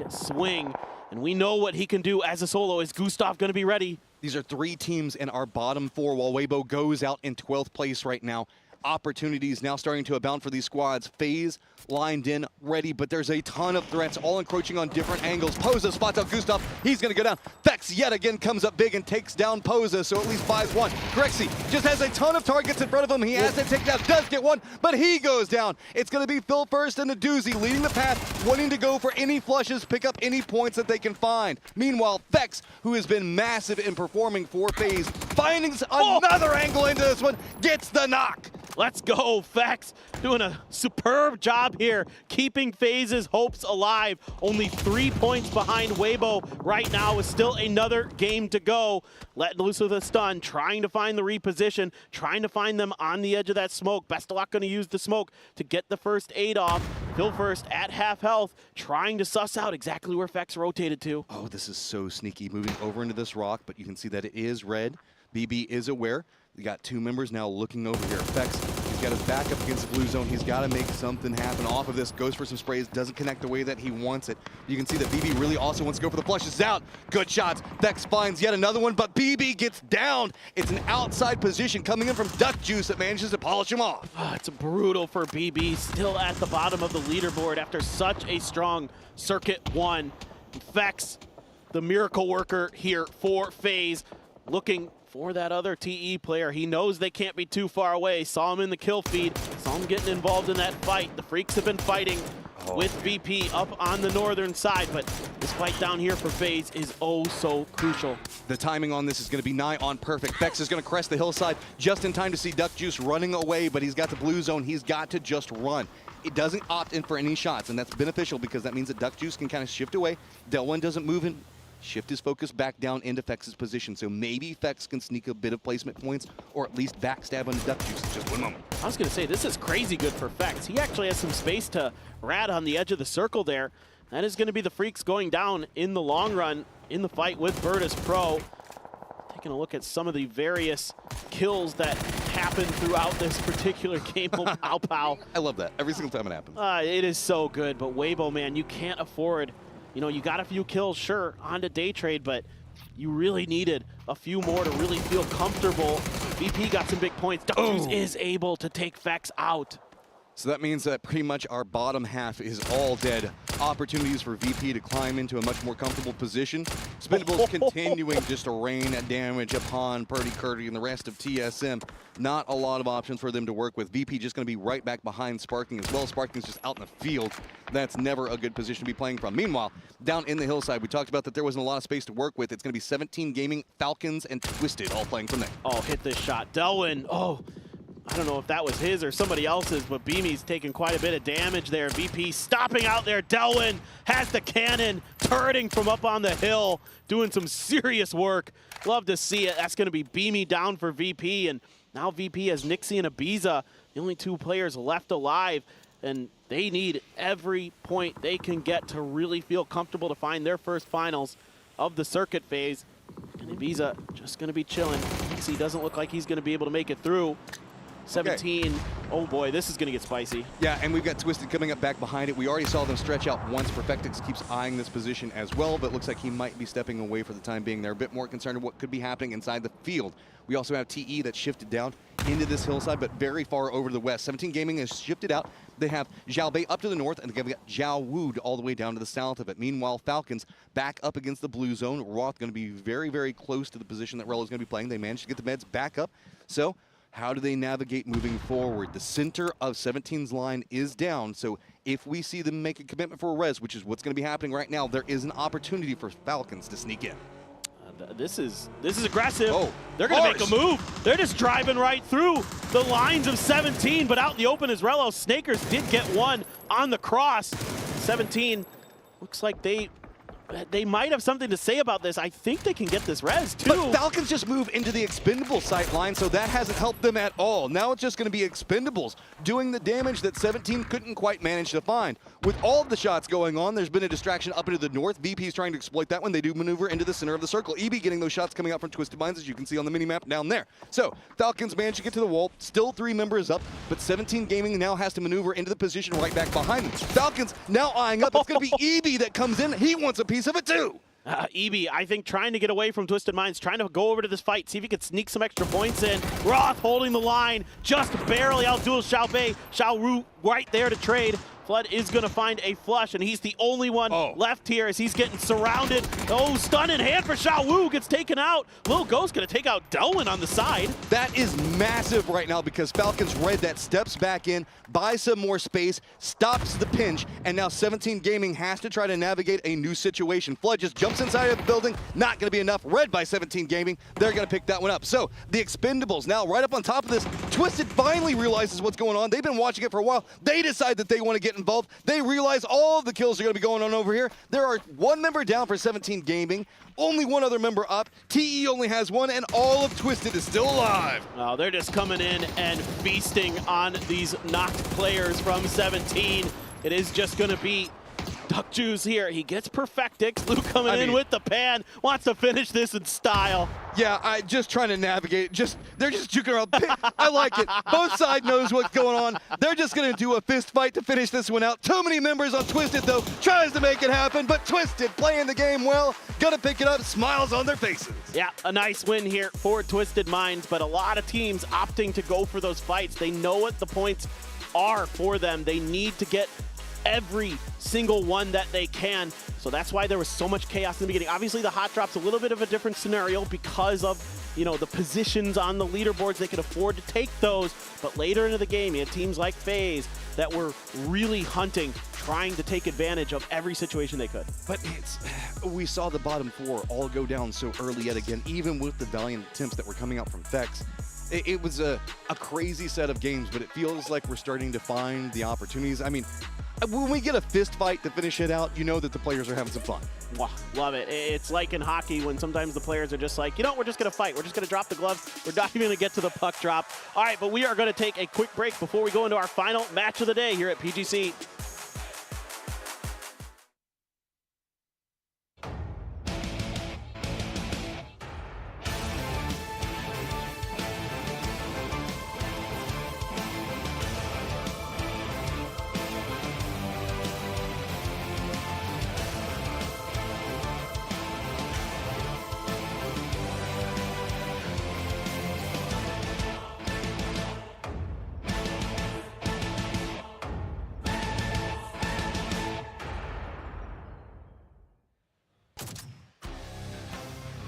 swing. And we know what he can do as a solo. Is Gustav going to be ready? These are three teams in our bottom four while Weibo goes out in 12th place right now. Opportunities now starting to abound for these squads. FaZe lined in, ready, but there's a ton of threats, all encroaching on different angles. Posa spots out Gustav. He's going to go down. Fex yet again comes up big and takes down Posa, so at least 5-1. Grexy just has a ton of targets in front of him. He has to take down, does get one, but he goes down. It's going to be Phil first and the doozy leading the path, wanting to go for any flushes, pick up any points that they can find. Meanwhile, Fex, who has been massive in performing for FaZe, finding another angle into this one, gets the knock. Let's go, Fex. Doing a superb job here, keeping FaZe's hopes alive. Only 3 points behind Weibo right now with still another game to go. Letting loose with a stun, trying to find the reposition, trying to find them on the edge of that smoke. Bestalock going to use the smoke to get the first aid off. Phil first at half health, trying to suss out exactly where Fex rotated to. Oh, this is so sneaky, moving over into this rock, but you can see that it is red. BB is aware. We got two members now looking over here. Fex, he's got his back up against the blue zone. He's got to make something happen off of this. Goes for some sprays, doesn't connect the way that he wants it. You can see that BB really also wants to go for the flushes out. Good shots. Fex finds yet another one, but BB gets down. It's an outside position coming in from Duck Juice that manages to polish him off. Oh, it's brutal for BB, still at the bottom of the leaderboard after such a strong Circuit 1. Fex, the miracle worker here for FaZe, looking for that other TE player. He knows they can't be too far away. Saw him in the kill feed. Saw him getting involved in that fight. The Freaks have been fighting with VP up on the northern side, but this fight down here for FaZe is oh so crucial. The timing on this is going to be nigh on perfect. Fex is going to crest the hillside just in time to see Duck Juice running away, but he's got the blue zone. He's got to just run. It doesn't opt in for any shots, and that's beneficial because that means that Duck Juice can kind of shift away. Delwyn doesn't move in. Shift his focus back down into Fex's position, so maybe Fex can sneak a bit of placement points or at least backstab on the Duck Juice in just one moment. I was going to say, this is crazy good for Fex. He actually has some space to rat on the edge of the circle there. That is going to be the Freaks going down in the long run in the fight with Virtus Pro. Taking a look at some of the various kills that happened throughout this particular game of Pow Pow. I love that. Every single time it happens. It is so good, but Weibo, man, you can't afford. You know, you got a few kills, sure, onto Day Trade, but you really needed a few more to really feel comfortable. VP got some big points. Duck Juice is able to take Fex out. So that means that pretty much our bottom half is all dead. Opportunities for VP to climb into a much more comfortable position. Expendables continuing just to rain damage upon Purdy Curdy and the rest of TSM. Not a lot of options for them to work with. VP just going to be right back behind Sparking as well. Sparking's just out in the field. That's never a good position to be playing from. Meanwhile, down in the hillside, we talked about that there wasn't a lot of space to work with. It's going to be 17 Gaming, Falcons, and Twisted all playing from there. Oh, hit this shot. Delwyn, I don't know if that was his or somebody else's, but Beamy's taking quite a bit of damage there. VP stopping out there. Delwyn has the cannon, turreting from up on the hill, doing some serious work. Love to see it. That's going to be Beamy down for VP, and now VP has Nixie and Ibiza the only 2 players left alive, and they need every point they can get to really feel comfortable to find their first finals of the circuit phase. And Ibiza just going to be chilling. He doesn't look like he's going to be able to make it through. 17. Okay. Oh boy, this is going to get spicy. Yeah, and we've got Twisted coming up back behind it. We already saw them stretch out once. Perfectix keeps eyeing this position as well, but looks like he might be stepping away for the time being. They're a bit more concerned with what could be happening inside the field. We also have TE that's shifted down into this hillside, but very far over to the west. 17 Gaming has shifted out. They have Zhao Bei up to the north, and they've got Zhao Wood all the way down to the south of it. Meanwhile, Falcons back up against the blue zone. Roth going to be very, very close to the position that Rello's going to be playing. They managed to get the meds back up. So how do they navigate moving forward? The center of 17's line is down, so if we see them make a commitment for a res, which is what's going to be happening right now, there is an opportunity for Falcons to sneak in. This is aggressive. Oh, they're going to make a move. They're just driving right through the lines of 17, but out in the open is Rello. Snakers did get one on the cross. 17 looks like they might have something to say about this. I think they can get this res, too. But Falcons just move into the expendable sight line, so that hasn't helped them at all. Now it's just going to be expendables doing the damage that 17 couldn't quite manage to find. With all of the shots going on, there's been a distraction up into the north. VP is trying to exploit that one. They do maneuver into the center of the circle. EB getting those shots coming out from Twisted Minds, as you can see on the minimap down there. So Falcons manage to get to the wall. Still 3 members up, but 17 Gaming now has to maneuver into the position right back behind them. Falcons now eyeing up. It's going to be EB that comes in. He wants a piece of it, too. EB, I think, trying to get away from Twisted Minds, trying to go over to this fight, see if he could sneak some extra points in. Roth holding the line, just barely outduels Xiao Bei. Xiao Ru right there to trade. Flood is going to find a flush, and he's the only one left here as he's getting surrounded. Oh, stun in hand for Xiao Wu, gets taken out. Lil Ghost going to take out Delwyn on the side. That is massive right now because Falcons read that, steps back in, buys some more space, stops the pinch, and now 17 Gaming has to try to navigate a new situation. Flood just jumps inside of the building, not going to be enough. Read by 17 Gaming, they're going to pick that one up. So the Expendables now right up on top of this. Twisted finally realizes what's going on. They've been watching it for a while. They decide that they want to get involved. They realize all of the kills are going to be going on over here. There are 1 member down for 17 Gaming, only 1 other member up. TE only has 1, and all of Twisted is still alive. Oh, they're just coming in and feasting on these knocked players from 17. It is just going to be Duck Juice here. He gets Perfectix. Luke coming in with the pan. Wants to finish this in style. Yeah, I just trying to navigate. They're just juking around. I like it. Both sides knows what's going on. They're just going to do a fist fight to finish this one out. Too many members on Twisted, though. Tries to make it happen, but Twisted playing the game well. Gonna pick it up. Smiles on their faces. Yeah, a nice win here for Twisted Minds, but a lot of teams opting to go for those fights. They know what the points are for them. They need to get every single one that they can. So that's why there was so much chaos in the beginning. Obviously, the hot drop's a little bit of a different scenario because of, you know, the positions on the leaderboards. They could afford to take those. But later into the game, you had teams like FaZe that were really hunting, trying to take advantage of every situation they could. But we saw the bottom 4 all go down so early yet again, even with the valiant attempts that were coming out from Fex. It was a crazy set of games, but it feels like we're starting to find the opportunities. I mean, when we get a fist fight to finish it out, you know that the players are having some fun. Wow, love it. It's like in hockey when sometimes the players are just like, you know, we're just going to fight. We're just going to drop the gloves. We're not even going to get to the puck drop. All right, but we are going to take a quick break before we go into our final match of the day here at PGC.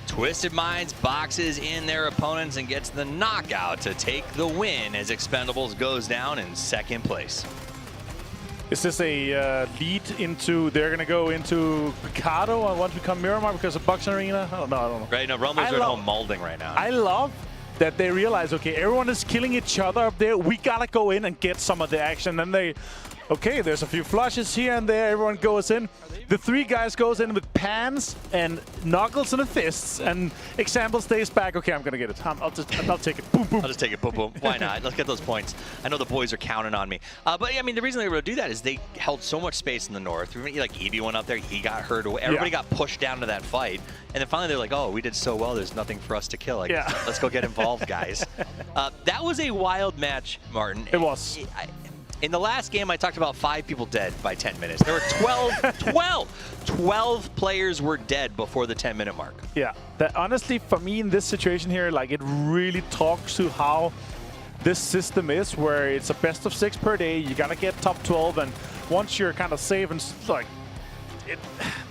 Twisted Minds boxes in their opponents and gets the knockout to take the win as Expendables goes down in 2nd place. Is this a lead into, they're going to go into Picardo and want to become Miramar because of Box Arena? I don't know. Right, no, Rumblers are at home molding right now. I love that they realize, okay, everyone is killing each other up there. We got to go in and get some of the action. And they Okay, there's a few flushes here and there. Everyone goes in. The three guys goes in with pans and knuckles and fists, and Example stays back. Okay, I'm gonna get it. I'll take it. Boom, boom. I'll just take it. Boom, boom. Why not? Let's get those points. I know the boys are counting on me. But I mean, the reason they were able to do that is they held so much space in the north. Like Evie went up there, he got hurt away. Everybody got pushed down to that fight, and then finally they're like, "Oh, we did so well. There's nothing for us to kill. Like, let's go get involved, guys." That was a wild match, Martin. It was. In the last game, I talked about 5 people dead by 10 minutes. There were 12 players were dead before the 10-minute mark. Yeah, that honestly, for me in this situation here, like it really talks to how this system is, where it's a best of 6 per day. You gotta get top 12, and once you're kind of safe and like,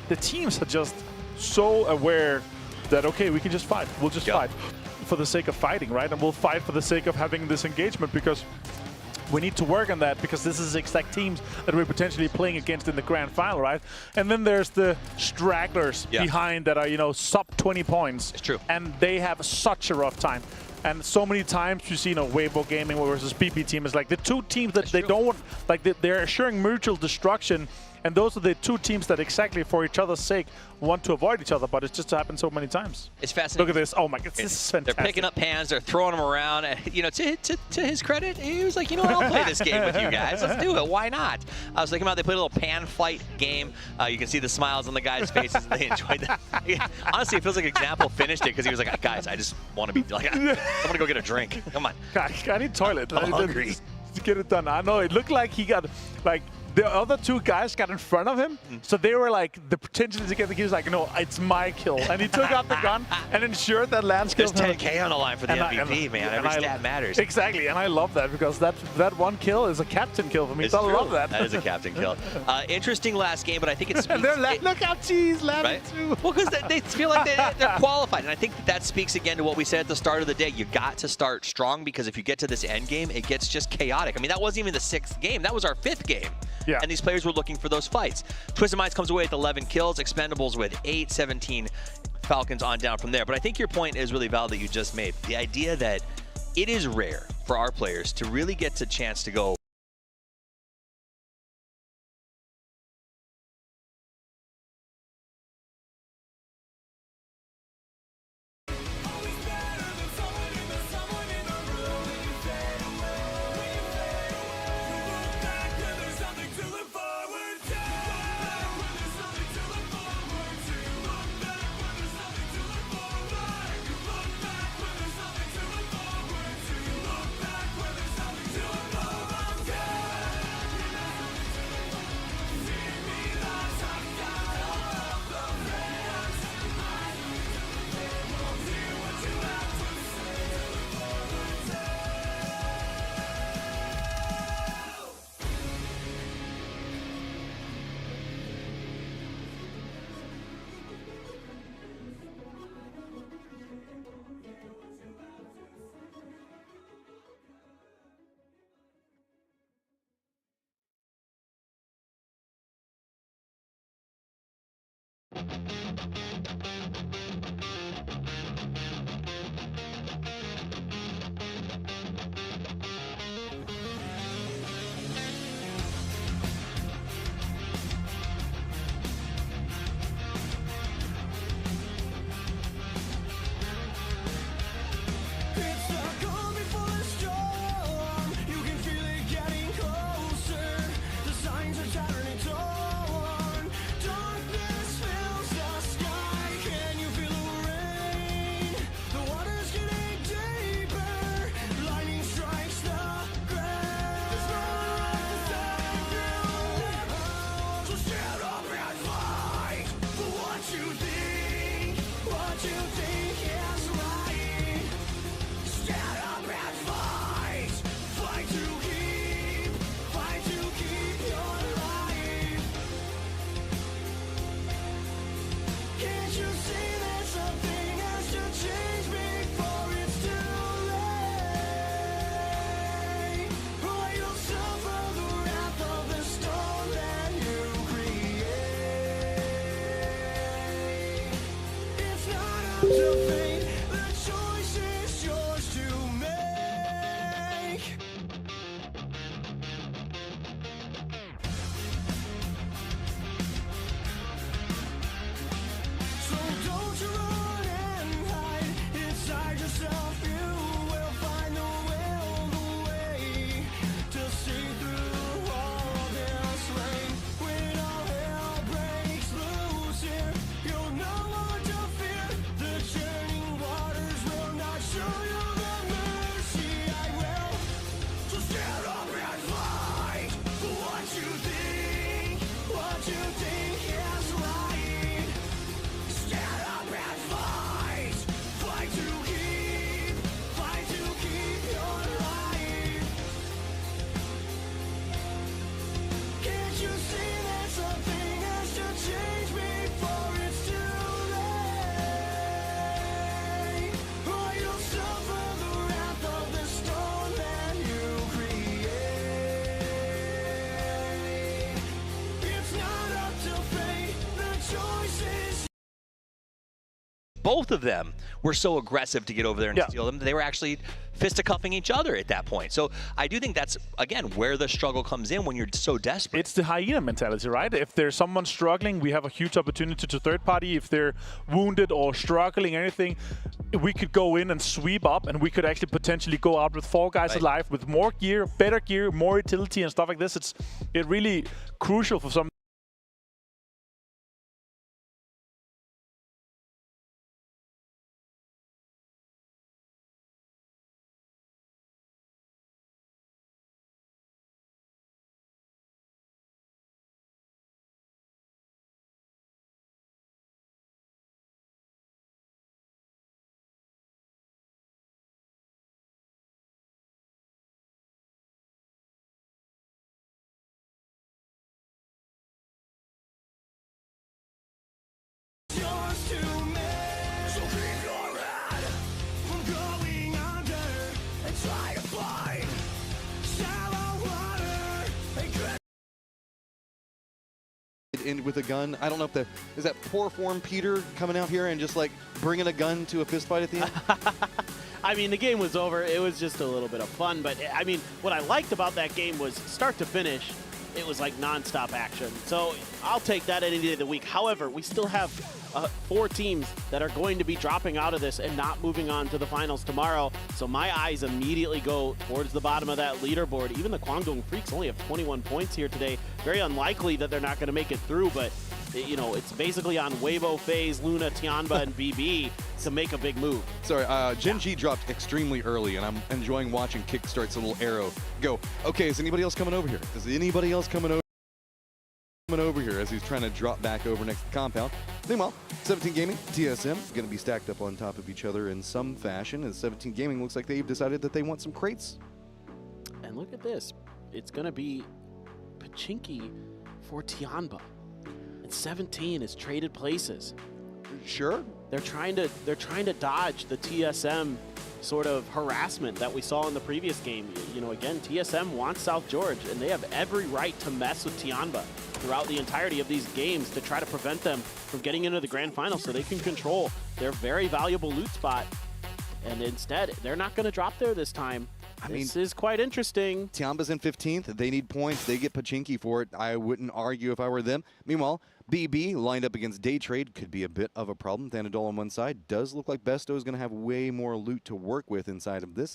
the teams are just so aware that okay, we can just fight. We'll just fight for the sake of fighting, right? And we'll fight for the sake of having this engagement because we need to work on that, because this is exact teams that we're potentially playing against in the grand final, right? And then there's the stragglers behind that are, you know, sub 20 points. It's true. And they have such a rough time. And so many times you see, you know, Weibo Gaming versus BP team is like the two teams that they don't want, like they're assuring mutual destruction. And those are the two teams that exactly for each other's sake want to avoid each other, but it's just happened so many times. It's fascinating. Look at this. Oh my God, this is fantastic. They're picking up pans, they're throwing them around. And, you know, to his credit, he was like, you know what, I'll play this game with you guys. Let's do it. Why not? I was thinking about they played a little pan fight game. You can see the smiles on the guys' faces. They enjoyed that. Honestly, it feels like Example finished it because he was like, guys, I just want to be like, I'm going to go get a drink. Come on. I need toilet. I'm hungry. To get it done. I know it looked like he got like the other two guys got in front of him, so they were like the potential to get the kill. He was like, no, it's my kill, and he took out the gun and ensured that Lance killed him. There's 10K on the line for the MVP, man. Every stat matters. Exactly, and I love that because that one kill is a captain kill for me. It's so I love that. That is a captain kill. Interesting last game, but I think it speaks. Look how cheese landed too. Well, because they feel like they're qualified, and I think that speaks again to what we said at the start of the day. You got to start strong, because if you get to this end game, it gets just chaotic. I mean, that wasn't even the 6th game. That was our 5th game. Yeah. And these players were looking for those fights. Twisted Minds comes away with 11 kills, Expendables with 8, 17 Falcons on down from there. But I think your point is really valid that you just made. The idea that it is rare for our players to really get the chance to go both of them were so aggressive to get over there and steal them. They were actually fisticuffing each other at that point. So I do think that's, again, where the struggle comes in when you're so desperate. It's the hyena mentality, right? If there's someone struggling, we have a huge opportunity to third party. If they're wounded or struggling, anything, we could go in and sweep up, and we could actually potentially go out with 4 guys alive with more gear, better gear, more utility and stuff like this. It's really crucial for some. In with a gun. I don't know if is that poor form Peter coming out here and just like bringing a gun to a fist fight at the end. I mean, the game was over. It was just a little bit of fun, but I mean, what I liked about that game was start to finish, it was like nonstop action. So I'll take that any day of the week. However, we still have 4 teams that are going to be dropping out of this and not moving on to the finals tomorrow. So my eyes immediately go towards the bottom of that leaderboard. Even the Kwangdong Freaks only have 21 points here today. Very unlikely that they're not going to make it through, but you know, it's basically on Weibo, FaZe, Luna, Tianba, and BB to make a big move. Sorry, Gen G dropped extremely early, and I'm enjoying watching Kickstart's little arrow go. Okay, is anybody else coming over here? Is anybody else coming over here as he's trying to drop back over next to the compound? Meanwhile, 17 Gaming, TSM, going to be stacked up on top of each other in some fashion, as 17 Gaming looks like they've decided that they want some crates. And look at this. It's going to be Pachinki for Tianba. 17 is traded places. Sure. They're trying to dodge the TSM sort of harassment that we saw in the previous game. You know, again, TSM wants South George, and they have every right to mess with Tianba throughout the entirety of these games to try to prevent them from getting into the grand final so they can control their very valuable loot spot. And instead, they're not going to drop there this time. This is quite interesting. Tianba's in 15th. They need points. They get Pachinki for it. I wouldn't argue if I were them. Meanwhile, BB lined up against Day Trade could be a bit of a problem. Thanadol on one side. Does look like Besto is going to have way more loot to work with inside of this.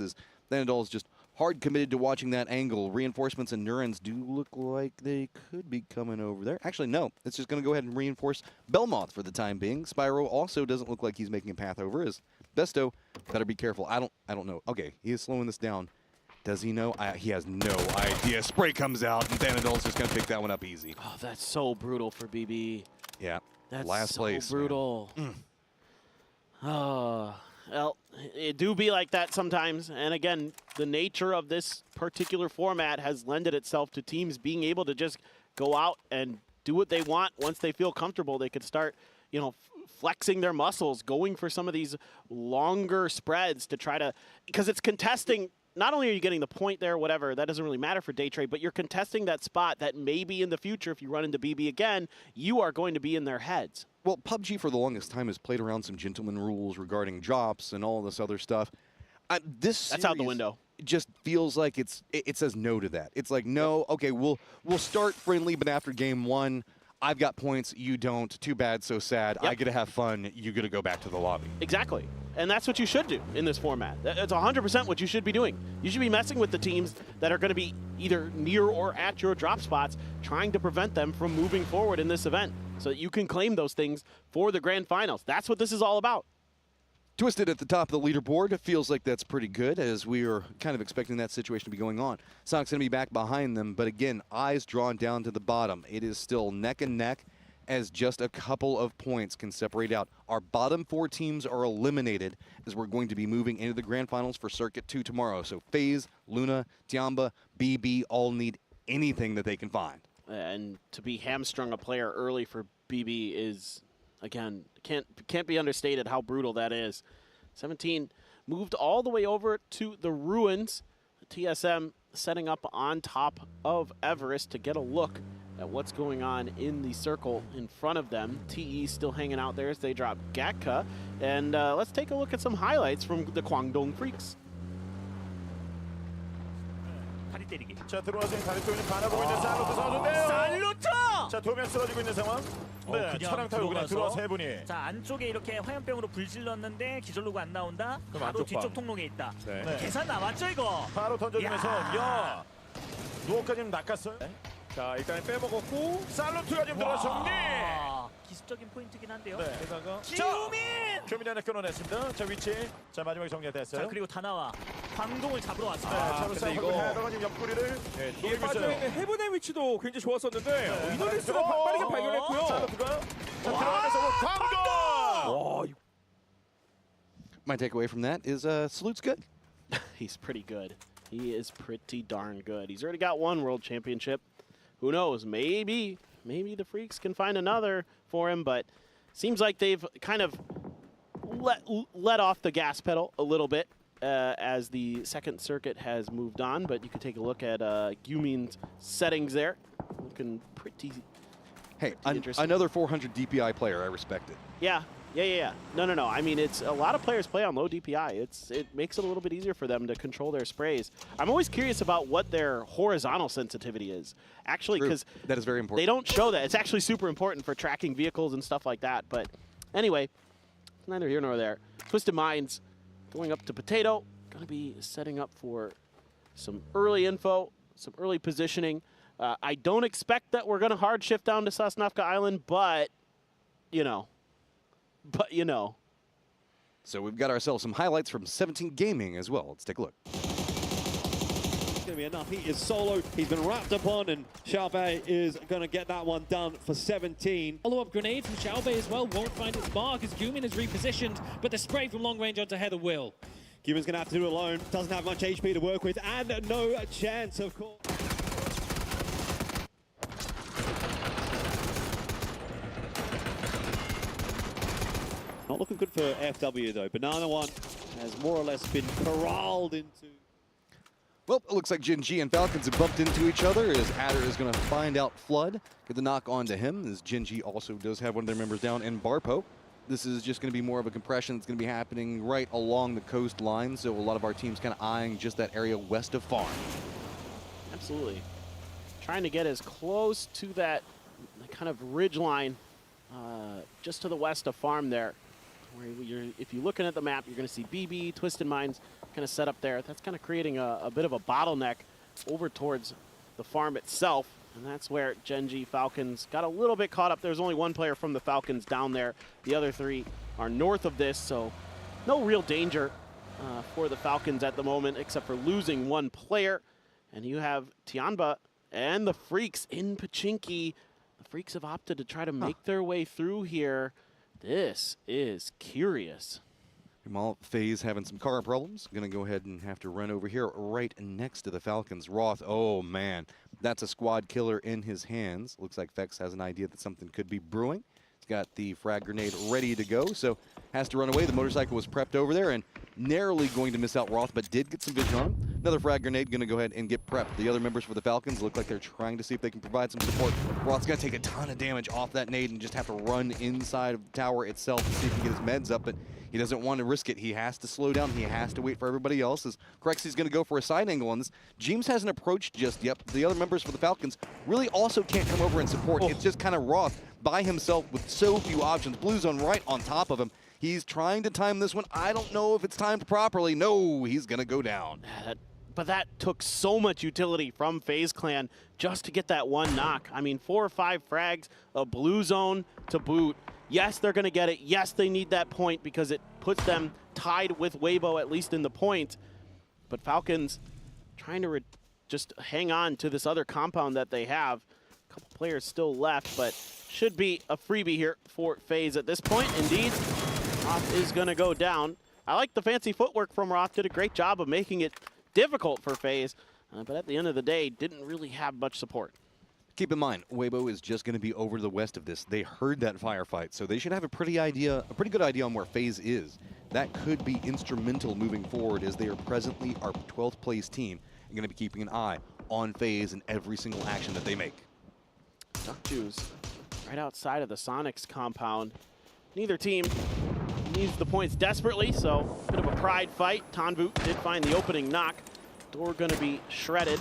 Thanadol is just hard committed to watching that angle. Reinforcements and Neurons do look like they could be coming over there. Actually, no. It's just going to go ahead and reinforce Belmoth for the time being. Spyro also doesn't look like he's making a path over. As Besto, better be careful. I don't know. Okay, he is slowing this down. Does he know? He has no idea. Spray comes out, and Thanadol's just going to pick that one up easy. Oh, that's so brutal for BB. Yeah. That's last so place. Brutal. Oh, well, it do be like that sometimes. And again, the nature of this particular format has lended itself to teams being able to just go out and do what they want. Once they feel comfortable, they could start, you know, flexing their muscles, going for some of these longer spreads to try to, because it's contesting. Not only are you getting the point there, whatever, that doesn't really matter for Day Trade, but you're contesting that spot that maybe in the future, if you run into BB again, you are going to be in their heads. Well, PUBG for the longest time has played around some gentleman rules regarding drops and all this other stuff. That's out the window. It just feels like it says no to that. It's like, no, okay, we'll start friendly, but after game 1, I've got points, you don't. Too bad, so sad. Yep. I get to have fun. You get to go back to the lobby. Exactly. And that's what you should do in this format. It's 100% what you should be doing. You should be messing with the teams that are going to be either near or at your drop spots, trying to prevent them from moving forward in this event so that you can claim those things for the grand finals. That's what this is all about. Twisted at the top of the leaderboard. It feels like that's pretty good, as we are kind of expecting that situation to be going on. Sonic's going to be back behind them, but again, eyes drawn down to the bottom. It is still neck and neck, as just a couple of points can separate out. Our bottom 4 teams are eliminated, as we're going to be moving into the grand finals for Circuit 2 tomorrow. So FaZe, Luna, Tianba, BB all need anything that they can find. And to be hamstrung a player early for BB is, again, can't be understated how brutal that is. 17 moved all the way over to the ruins. The TSM setting up on top of Everest to get a look at what's going on in the circle in front of them. TE still hanging out there as they drop Gatka. And let's take a look at some highlights from the Kwangdong Freaks. 다리 때리기. 자, 들어와서 다리 쪽에 바라보고 있는 살루트 선수인데요. 살루트! 자, 2명 쓰러지고 있는 상황. 네, 그냥 차량 타고 그냥 들어와서 세 분이. 자, 안쪽에 이렇게 화염병으로 불 질렀는데 기절로가 안 나온다. 그럼 바로 안쪽 뒤쪽 방. 통로에 있다. 네. 계산 나왔죠 이거? 바로 던져주면서 야. 야, 누워까지는 낚았어요. 자, 일단 빼먹었고 살루트가 지금 들어와 정리. 기습적인 포인트긴 한데요. 네, 게다가 기우민! 규민이 하나 끊어냈습니다. 자, 위치. 자, 마지막에 정리됐어요. 자, 그리고 다 나와. 광동을 잡으러 왔습니다. 네, 차로 싸우고 하다가 지금 옆구리를 이게 빠져있는 해븐의 위치도 굉장히 좋았었는데 이노리스가 빠르게 발견했고요. 살루트가 자, 들어가면서 광동! My takeaway from that is Salute's good. He's pretty good. He is pretty darn good. He's already got one world championship. Who knows? Maybe the Freaks can find another for him, but seems like they've kind of let off the gas pedal a little bit as the second circuit has moved on. But you can take a look at Gyumin's settings there. Looking pretty interesting. Another 400 DPI player. I respect it. Yeah. No. I mean, it's a lot of players play on low DPI. It makes it a little bit easier for them to control their sprays. I'm always curious about what their horizontal sensitivity is. Actually, because that is very important. They don't show that. It's actually super important for tracking vehicles and stuff like that. But anyway, neither here nor there. Twisted Minds going up to Potato. Going to be setting up for some early info, some early positioning. I don't expect that we're going to hard shift down to Sosnovka Island, but you know. So we've got ourselves some highlights from 17 Gaming as well. Let's take a look. It's going to be enough. He is solo. He's been wrapped up on, and Xiaobei is going to get that one done for 17. Follow-up grenade from Xiaobei as well won't find its mark as Gumin is repositioned, but the spray from long range onto Heather will. Gumin's going to have to do it alone. Doesn't have much HP to work with, and no chance, of course. Not looking good for FW though. Banana One has more or less been corralled into. Well, it looks like Jin Ji and Falcons have bumped into each other as Adder is going to find out Flood, get the knock onto him, as Jin Ji also does have one of their members down in Barpo. This is just going to be more of a compression that's going to be happening right along the coastline, so a lot of our teams kind of eyeing just that area west of Farm. Absolutely. Trying to get as close to that kind of ridge line just to the west of Farm there. Where if you're looking at the map, you're going to see BB, Twisted Minds kind of set up there. That's kind of creating a bit of a bottleneck over towards the farm itself. And that's where Genji Falcons got a little bit caught up. There's only one player from the Falcons down there. The other three are north of this, so no real danger for the Falcons at the moment, except for losing one player. And you have Tianba and the Freaks in Pachinki. The Freaks have opted to try to make their way through here. This is curious. Jamal FaZe having some car problems. Going to go ahead and have to run over here right next to the Falcons. Roth, oh man, that's a squad killer in his hands. Looks like Fex has an idea that something could be brewing. He's got the frag grenade ready to go, so has to run away. The motorcycle was prepped over there and narrowly going to miss out Roth, but did get some vision on him. Another frag grenade going to go ahead and get prepped. The other members for the Falcons look like they're trying to see if they can provide some support. Roth's going to take a ton of damage off that nade and just have to run inside of the tower itself to see if he can get his meds up, but he doesn't want to risk it. He has to slow down. He has to wait for everybody else. As Krexy's going to go for a side angle on this. James hasn't approached just yet. The other members for the Falcons really also can't come over and support. It's just kind of Roth by himself with so few options. Blue Zone right on top of him. He's trying to time this one. I don't know if it's timed properly. No, he's going to go down. But that took so much utility from FaZe Clan just to get that one knock. I mean, 4 or 5 frags, a Blue Zone to boot. Yes, they're going to get it. Yes, they need that point because it puts them tied with Weibo, at least in the point. But Falcons trying to just hang on to this other compound that they have. A couple players still left, but should be a freebie here for FaZe at this point. Indeed, Roth is going to go down. I like the fancy footwork from Roth. Did a great job of making it difficult for FaZe, but at the end of the day, didn't really have much support. Keep in mind, Weibo is just going to be over to the west of this. They heard that firefight, so they should have a pretty good idea on where FaZe is. That could be instrumental moving forward as they are presently our 12th place team and going to be keeping an eye on FaZe in every single action that they make. Duck Juice right outside of the Sonics compound. Neither team needs the points desperately, so a bit of a pride fight. Tanvu did find the opening knock. Door gonna be shredded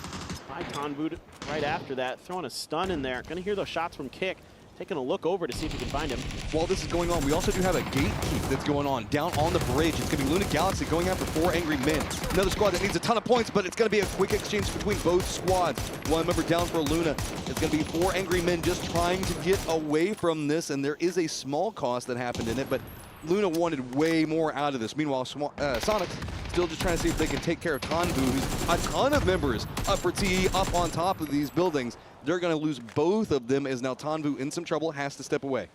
by Tanvu right after that. Throwing a stun in there. Gonna hear those shots from Kick. Taking a look over to see if he can find him. While this is going on, we also do have a gatekeep that's going on down on the bridge. It's going to be Luna Galaxy going after 4 Angry Men. Another squad that needs a ton of points, but it's going to be a quick exchange between both squads. One member down for Luna. It's going to be 4 Angry Men just trying to get away from this, and there is a small cost that happened in it, but Luna wanted way more out of this. Meanwhile, Sonics still just trying to see if they can take care of Tanvu, who's a ton of members up for TE up on top of these buildings. They're going to lose both of them as now Tanvu in some trouble, has to step away.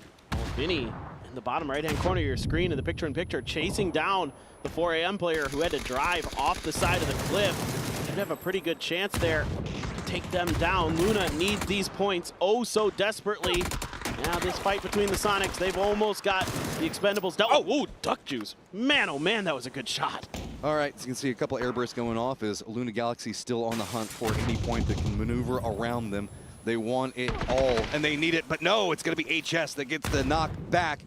Vinny in the bottom right-hand corner of your screen in the picture-in-picture chasing down the 4 AM player who had to drive off the side of the cliff. Should have a pretty good chance there to take them down. Luna needs these points oh so desperately. Now this fight between the Sonics, they've almost got the Expendables down. Oh, Duck Juice. Man, oh man, that was a good shot. All right, so you can see a couple air bursts going off as Luna Galaxy still on the hunt for any point that can maneuver around them. They want it all, and they need it, but no, it's going to be HS that gets the knock back.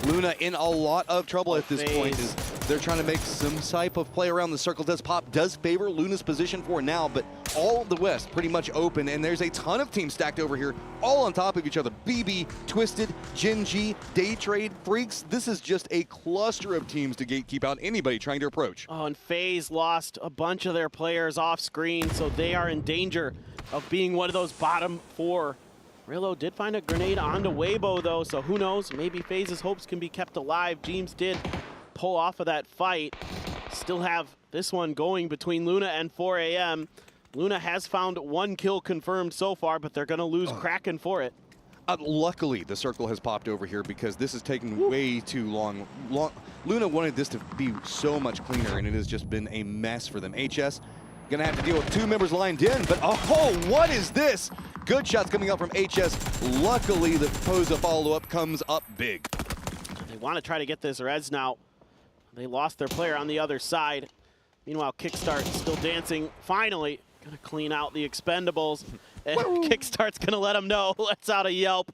Luna in a lot of trouble at this point as they're trying to make some type of play around the circle. Does pop, does favor Luna's position for now, but all of the West pretty much open, and there's a ton of teams stacked over here, all on top of each other. BB, Twisted, Gen.G, Day Trade, Freaks. This is just a cluster of teams to gatekeep out anybody trying to approach. Oh, and FaZe lost a bunch of their players off screen, so they are in danger of being one of those bottom 4. Rillo did find a grenade onto Weibo though, so who knows? Maybe FaZe's hopes can be kept alive. James did pull off of that fight. Still have this one going between Luna and 4 AM. Luna has found 1 kill confirmed so far, but they're gonna lose Kraken for it. Luckily, the circle has popped over here because this has taken way too long. Luna wanted this to be so much cleaner, and it has just been a mess for them. HS gonna have to deal with 2 members lined in, but oh, what is this? Good shots coming up from HS. Luckily, the Posa follow-up comes up big. They want to try to get this res now. They lost their player on the other side. Meanwhile, Kickstart still dancing. Finally, gonna clean out the Expendables. And Kickstart's gonna let them know. Let's out a Yelp.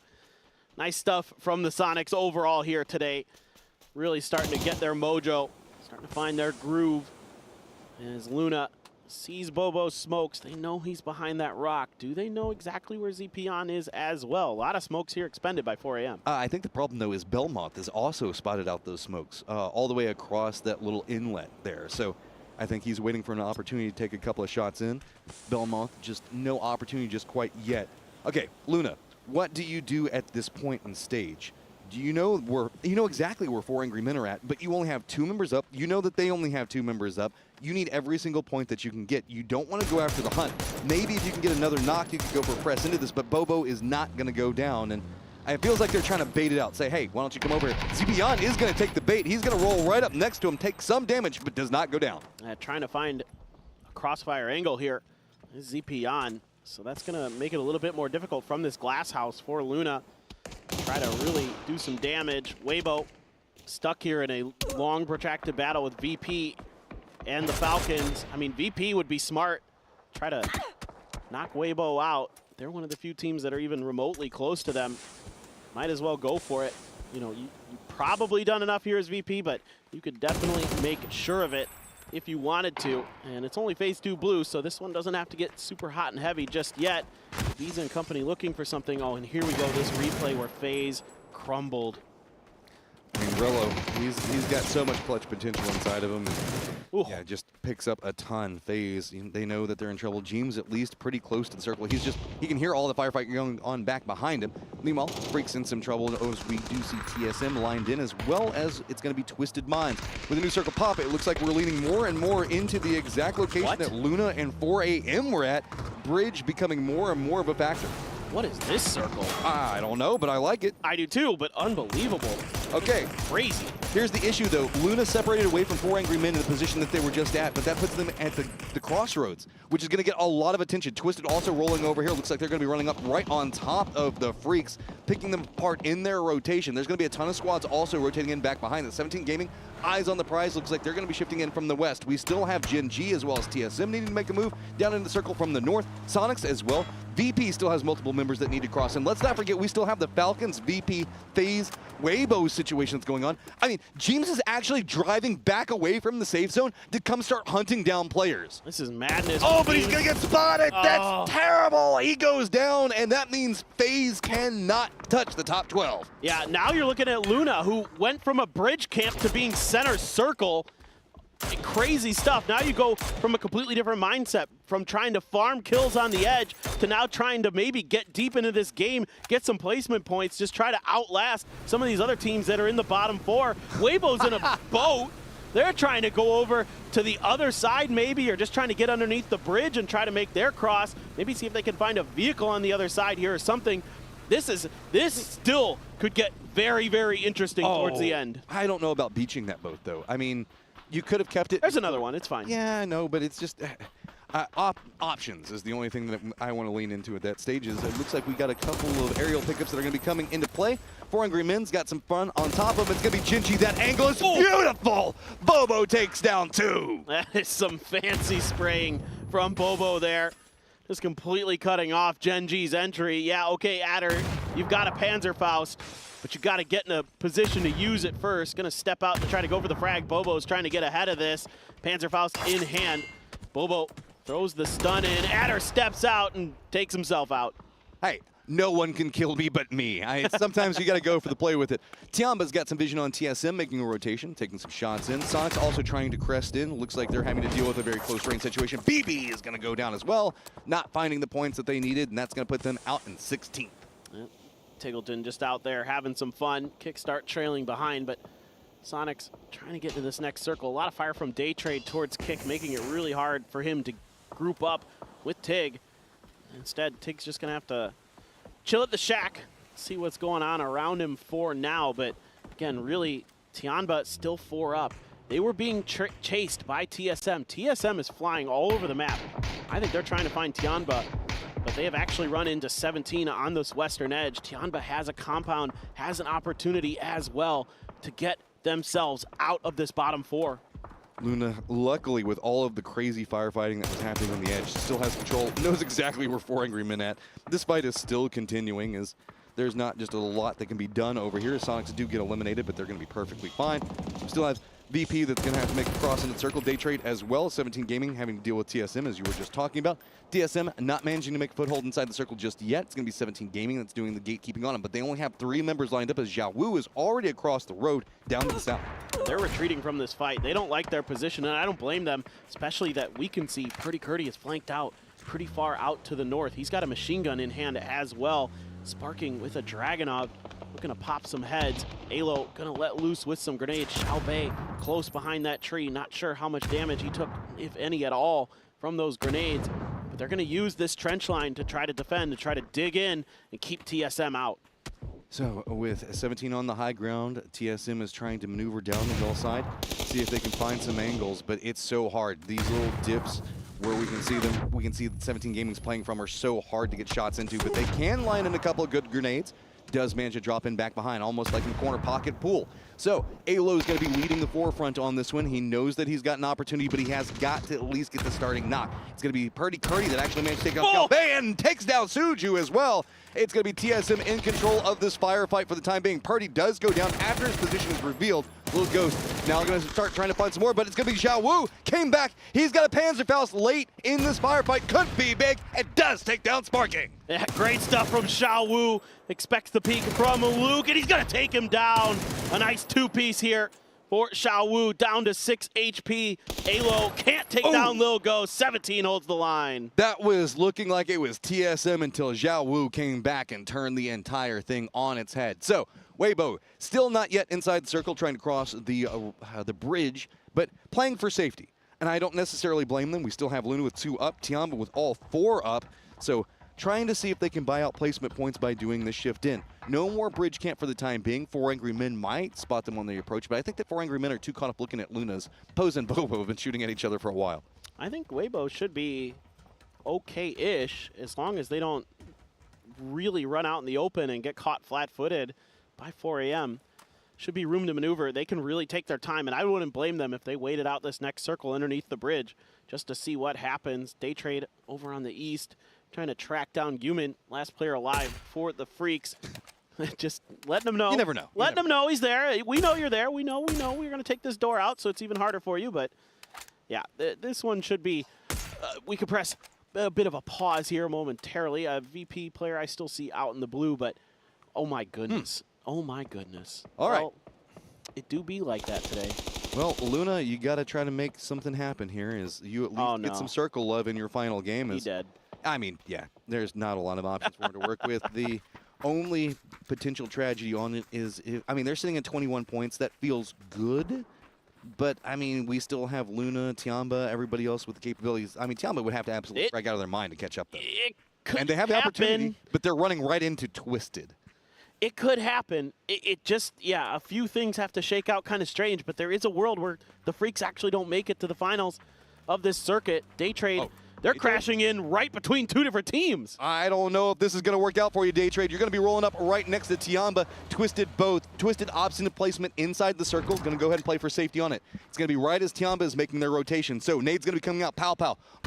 Nice stuff from the Sonics overall here today. Really starting to get their mojo. Starting to find their groove. As Luna sees Bobo's smokes, they know he's behind that rock. Do they know exactly where Zepion is as well? A lot of smokes here expended by 4 AM. I think the problem, though, is Belmont has also spotted out those smokes all the way across that little inlet there. So I think he's waiting for an opportunity to take a couple of shots in. Belmont, just no opportunity just quite yet. Okay, Luna, what do you do at this point in stage? Do you know exactly where 4 Angry Men are at, but you only have 2 members up. You know that they only have 2 members up. You need every single point that you can get. You don't want to go after the hunt. Maybe if you can get another knock, you could go for a press into this, but Bobo is not going to go down. And it feels like they're trying to bait it out. Say, hey, why don't you come over here? Zepion is going to take the bait. He's going to roll right up next to him, take some damage, but does not go down. Trying to find a crossfire angle here is Zepion. So that's going to make it a little bit more difficult from this glass house for Luna. Try to really do some damage. Weibo stuck here in a long, protracted battle with VP and the Falcons. I mean, VP would be smart. Try to knock Weibo out. They're one of the few teams that are even remotely close to them. Might as well go for it. You know, you've probably done enough here as VP, but you could definitely make sure of it if you wanted to. And it's only phase 2 blue, so this one doesn't have to get super hot and heavy just yet. Visa and company looking for something. Oh, and here we go, this replay where FaZe crumbled. I mean, Rello, he's got so much clutch potential inside of him. And, yeah, just picks up a ton. FaZe, they know that they're in trouble. James at least pretty close to the circle. He can hear all the firefight going on back behind him. Meanwhile, Freak's in some trouble as we do see TSM lined in, as well as it's going to be Twisted Minds. With a new circle pop, it looks like we're leaning more and more into the exact location that Luna and 4 AM were at. Bridge becoming more and more of a factor. What is this circle? I don't know, but I like it. I do too, but unbelievable. Okay. Crazy. Here's the issue, though. Luna separated away from 4 Angry Men in the position that they were just at, but that puts them at the crossroads, which is going to get a lot of attention. Twisted also rolling over here. Looks like they're going to be running up right on top of the Freaks, picking them apart in their rotation. There's going to be a ton of squads also rotating in back behind. The 17 Gaming eyes on the prize. Looks like they're going to be shifting in from the west. We still have Gen G as well as TSM needing to make a move down into the circle from the north. Sonics as well. VP still has multiple members that need to cross in. Let's not forget, we still have the Falcons, VP, FaZe, Weibo situation that's going on. I mean, James is actually driving back away from the safe zone to come start hunting down players. This is madness. Oh, but he's going to get spotted. That's terrible. He goes down, and that means FaZe cannot touch the top 12. Yeah, now you're looking at Luna, who went from a bridge camp to being center circle. Crazy stuff. Now you go from a completely different mindset, from trying to farm kills on the edge to now trying to maybe get deep into this game, get some placement points, just try to outlast some of these other teams that are in the bottom 4. Weibo's in a boat. They're trying to go over to the other side maybe, or just trying to get underneath the bridge and try to make their cross. Maybe see if they can find a vehicle on the other side here or something. This still could get very, very interesting towards the end. I don't know about beaching that boat, though. I mean, you could have kept it. There's another one. It's fine. Yeah, I know, but it's just options is the only thing that I want to lean into at that stage. Is it looks like we got a couple of aerial pickups that are going to be coming into play. 4 Angry Men's got some fun on top of it. It's going to be Gingy. That angle is beautiful. Bobo takes down 2. That is some fancy spraying from Bobo there. Just completely cutting off Gen G's entry. Yeah, okay, Adder, you've got a Panzerfaust, but you got to get in a position to use it first. Going to step out to try to go for the frag. Bobo's trying to get ahead of this. Panzerfaust in hand. Bobo throws the stun in. Adder steps out and takes himself out. Hey, no one can kill me but me. Sometimes you got to go for the play with it. Tiamba's got some vision on TSM, making a rotation, taking some shots in. Sonic's also trying to crest in. Looks like they're having to deal with a very close range situation. BB is going to go down as well, not finding the points that they needed, and that's going to put them out in 16th. Yep. Tiggleton just out there having some fun. Kickstart trailing behind, but Sonic's trying to get into this next circle. A lot of fire from Day Trade towards Kick, making it really hard for him to group up with Tig. Instead, Tig's just going to have to chill at the shack, see what's going on around him for now. But again, really, Tianba still 4 up. They were being chased by TSM. TSM is flying all over the map. I think they're trying to find Tianba, but they have actually run into 17 on this western edge. Tianba has a compound, has an opportunity as well to get themselves out of this bottom 4. Luna, luckily, with all of the crazy firefighting that was happening on the edge, still has control, knows exactly where 4 Angry Men at. This fight is still continuing, as there's not just a lot that can be done over here. Sonics do get eliminated, but they're going to be perfectly fine. Still have VP that's going to have to make a cross into the circle. Day Trade as well. 17 Gaming having to deal with TSM, as you were just talking about. TSM not managing to make a foothold inside the circle just yet. It's going to be 17 Gaming that's doing the gatekeeping on them, but they only have 3 members lined up, as Xiao Wu is already across the road down to the south. They're retreating from this fight. They don't like their position, and I don't blame them, especially that we can see Pretty Curdy is flanked out pretty far out to the north. He's got a machine gun in hand as well. Sparking with a Dragunov, looking to pop some heads. Alo gonna let loose with some grenades. Xiao Bei close behind that tree. Not sure how much damage he took, if any at all, from those grenades. But they're gonna use this trench line to try to defend, to try to dig in and keep TSM out. So with 17 on the high ground, TSM is trying to maneuver down the hillside, see if they can find some angles, but it's so hard. These little dips where we can see them, we can see 17 Gaming's playing from, are so hard to get shots into, but they can line in a couple of good grenades. Does manage to drop in back behind, almost like in the corner pocket pool. So Alo's going to be leading the forefront on this one. He knows that he's got an opportunity, but he has got to at least get the starting knock. It's going to be Pretty Curdy that actually managed to take out Xiao Bei and takes down Suju as well. It's going to be TSM in control of this firefight for the time being. Purdy does go down after his position is revealed. Little Ghost now going to start trying to find some more, but it's going to be Xiao Wu. Came back. He's got a Panzerfaust late in this firefight. Could be big and does take down Sparking. Yeah, great stuff from Xiao Wu. Expects the peek from Luke, and he's going to take him down. A nice 2-piece here for Xiao Wu, down to 6 HP. Alo can't take down Lil Ghost. 17 holds the line. That was looking like it was TSM until Xiao Wu came back and turned the entire thing on its head. So Weibo still not yet inside the circle, trying to cross the bridge, but playing for safety. And I don't necessarily blame them. We still have Luna with 2 up, Tiamba with all 4 up. So trying to see if they can buy out placement points by doing this shift in. No more bridge camp for the time being. 4 Angry Men might spot them on the approach, but I think that 4 Angry Men are too caught up looking at Luna's. Pose and Bobo have been shooting at each other for a while. I think Weibo should be okay-ish as long as they don't really run out in the open and get caught flat-footed by 4 AM. should be room to maneuver. They can really take their time, and I wouldn't blame them if they waited out this next circle underneath the bridge just to see what happens. Day Trade over on the east, trying to track down Yumin, last player alive for the Freaks. Just letting them know. You never know. Letting them know he's there. We know you're there. We know we're going to take this door out, so it's even harder for you. But, yeah, this one should be we could press a bit of a pause here momentarily. A VP player I still see out in the blue, but oh, my goodness. Oh, my goodness. All right. Well, it do be like that today. Well, Luna, you got to try to make something happen here. Is you at least get some circle love in your final game. He dead. I mean, yeah, there's not a lot of options for him to work with. The only potential tragedy on it is, I mean, they're sitting at 21 points. That feels good. But, I mean, we still have Luna, Tiamba, everybody else with the capabilities. I mean, Tiamba would have to absolutely break out of their mind to catch up, though. And they have the opportunity, but they're running right into Twisted. It could happen. It just, yeah, a few things have to shake out kind of strange, but there is a world where the Freaks actually don't make it to the finals of this circuit. Day Trade, they're crashing in right between two different teams. I don't know if this is going to work out for you, Day Trade. You're going to be rolling up right next to Tiamba. Twisted obstinate placement inside the circle. Going to go ahead and play for safety on it. It's going to be right as Tiamba is making their rotation. So Nade's going to be coming out pow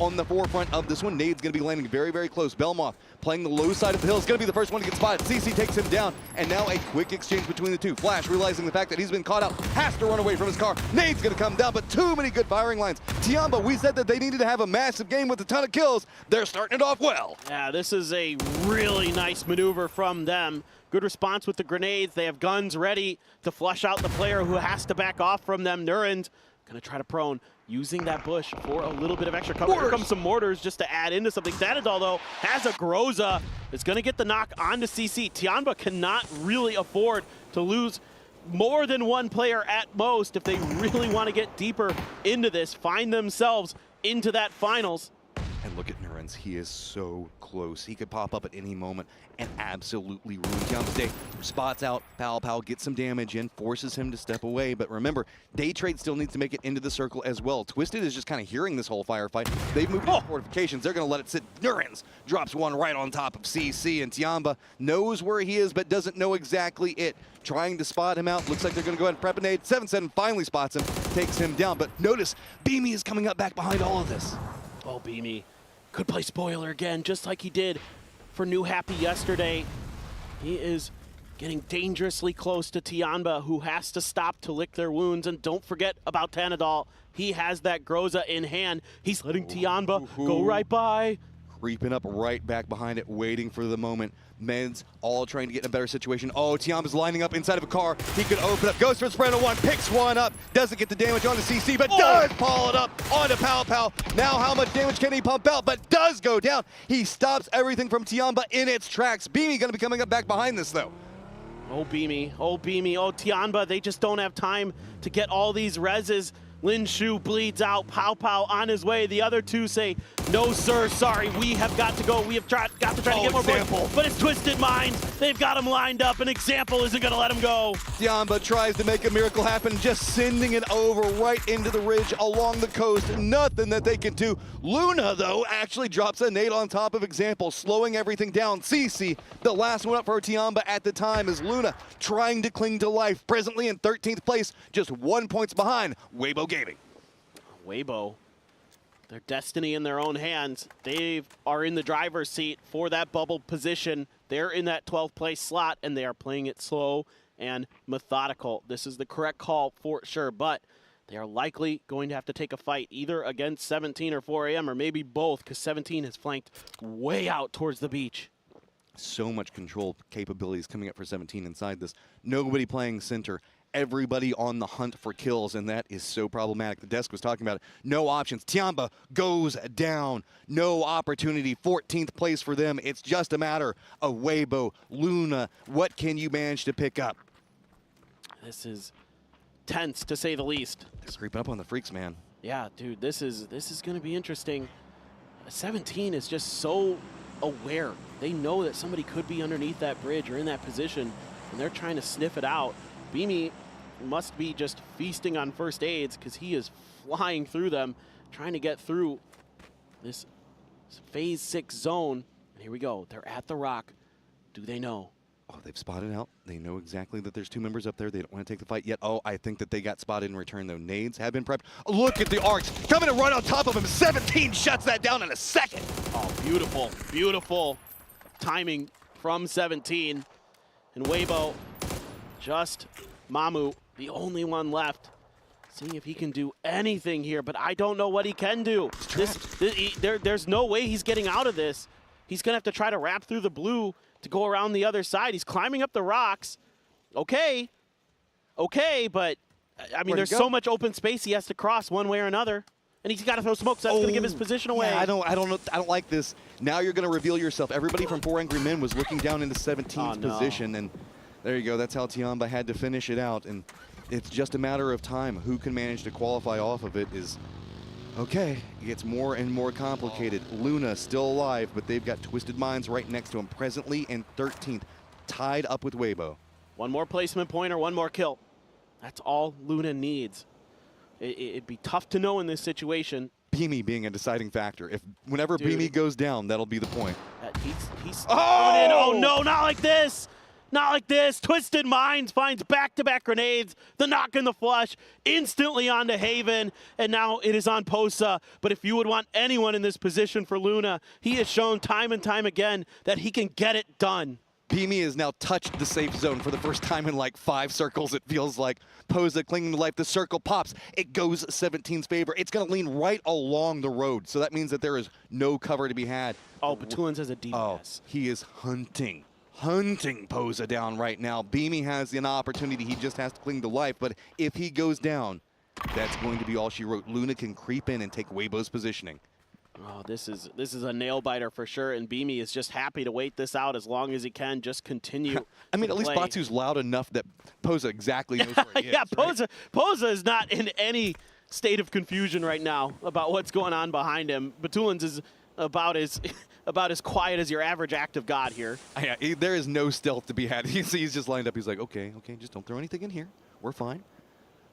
on the forefront of this one. Nade's going to be landing very, very close. Belmoth playing the low side of the hill. Is going to be the first one to get spotted. CC takes him down, and now a quick exchange between the two. Flash, realizing the fact that he's been caught out, has to run away from his car. Nade's going to come down, but too many good firing lines. Tiamba, we said that they needed to have a massive game with a ton of kills. They're starting it off well. Yeah, this is a really nice maneuver from them. Good response with the grenades. They have guns ready to flush out the player who has to back off from them. Nurend going to try to prone, using that bush for a little bit of extra cover. Here comes some mortars just to add into something. Xanadol, though, has a Groza. It's going to get the knock onto CC. Tiamba cannot really afford to lose more than one player at most if they really want to get deeper into this, find themselves into that finals. And look at Nurens. He is so close. He could pop up at any moment and absolutely ruin Tiamba's day. Spots out, Pow gets some damage in, forces him to step away. But remember, Day Trade still needs to make it into the circle as well. Twisted is just kind of hearing this whole firefight. They've moved into fortifications. They're going to let it sit. Nurens drops one right on top of CC, and Tiamba knows where he is but doesn't know exactly it. Trying to spot him out. Looks like they're going to go ahead and prep a nade. 7-7 finally spots him, takes him down. But notice, Beamy is coming up back behind all of this. Oh, Beamy could play spoiler again, just like he did for New Happy yesterday. He is getting dangerously close to Tiamba, who has to stop to lick their wounds. And don't forget about Xanadol. He has that Groza in hand. He's letting Tiamba go right by. Creeping up right back behind it, waiting for the moment. Meds all trying to get in a better situation. Oh, Tiamba's lining up inside of a car. He could open up, goes for the spread of one, picks one up, doesn't get the damage onto CC, but does pull it up onto Pow. Now how much damage can he pump out, but does go down. He stops everything from Tiamba in its tracks. Beamy gonna be coming up back behind this though. Oh, Beamy, oh, Tiamba, they just don't have time to get all these reses. Lin Shu bleeds out, Pow on his way. The other two say, no sir, sorry, we have got to go. We have got to try to get more points. But it's Twisted Minds. They've got him lined up. An Example isn't going to let him go. Tiamba tries to make a miracle happen, just sending it over right into the ridge along the coast. Nothing that they can do. Luna, though, actually drops a nade on top of Example, slowing everything down. CC, the last one up for Tiamba at the time, is Luna trying to cling to life. Presently in 13th place, just 1 point behind Weibo Gaming. Weibo, their destiny in their own hands. They are in the driver's seat for that bubble position. They're in that 12th place slot, and they are playing it slow and methodical. This is the correct call for sure, but they are likely going to have to take a fight either against 17 or 4AM, or maybe both, because 17 has flanked way out towards the beach. So much control capabilities coming up for 17 inside this. Nobody playing center. Everybody on the hunt for kills, and that is so problematic. The desk was talking about it. No options. Tiamba goes down. No opportunity. 14th place for them. It's just a matter of Weibo, Luna. What can you manage to pick up? This is tense, to say the least. They're creeping up on the Freaks, man. Yeah, dude, this is going to be interesting. 17 is just so aware. They know that somebody could be underneath that bridge or in that position, and they're trying to sniff it out. Beamy must be just feasting on first aids because he is flying through them, trying to get through this phase 6 zone. And here we go. They're at the rock. Do they know? Oh, they've spotted out. They know exactly that there's 2 members up there. They don't want to take the fight yet. Oh, I think that they got spotted in return, though. Nades have been prepped. Oh, look at the arcs coming to run on top of him. 17 shuts that down in a second. Oh, beautiful, beautiful timing from 17. And Weibo, just Mamu, the only one left. Seeing if he can do anything here, but I don't know what he can do. There's no way he's getting out of this. He's going to have to try to wrap through the blue to go around the other side. He's climbing up the rocks. Okay, but I mean, there's so much open space he has to cross one way or another. And he's got to throw smoke, so that's going to give his position away. Yeah, I don't like this. Now you're going to reveal yourself. Everybody from 4 Angry Men was looking down into 17's position, and there you go. That's how Tianba had to finish it out, and it's just a matter of time. Who can manage to qualify off of it is, okay, it gets more and more complicated. Luna still alive, but they've got Twisted Minds right next to him, presently in 13th, tied up with Weibo. One more placement point or one more kill. That's all Luna needs. It'd be tough to know in this situation. Beamy being a deciding factor. Whenever Beamy goes down, that'll be the point. He's coming in. Oh no, not like this! Not like this. Twisted Minds finds back-to-back grenades. The knock and the flush instantly onto Haven, and now it is on Posa. But if you would want anyone in this position for Luna, he has shown time and time again that he can get it done. Beamy has now touched the safe zone for the first time in like 5 circles, it feels like. Posa clinging to life, the circle pops. It goes 17's favor. It's going to lean right along the road, so that means that there is no cover to be had. Oh, Batulins has a DPS. Oh, he is hunting Posa down right now. Beamy has an opportunity. He just has to cling to life, but if he goes down, that's going to be all she wrote. Luna can creep in and take Weibo's positioning. Oh, this is a nail biter for sure, and Beamy is just happy to wait this out as long as he can. Just continue. I mean, at least Batsu's loud enough that Posa exactly knows where he is. Yeah, right? Posa is not in any state of confusion right now about what's going on behind him. Batulins is about as quiet as your average active god here. Yeah, there is no stealth to be had. He's just lined up. He's like, okay, just don't throw anything in here. We're fine.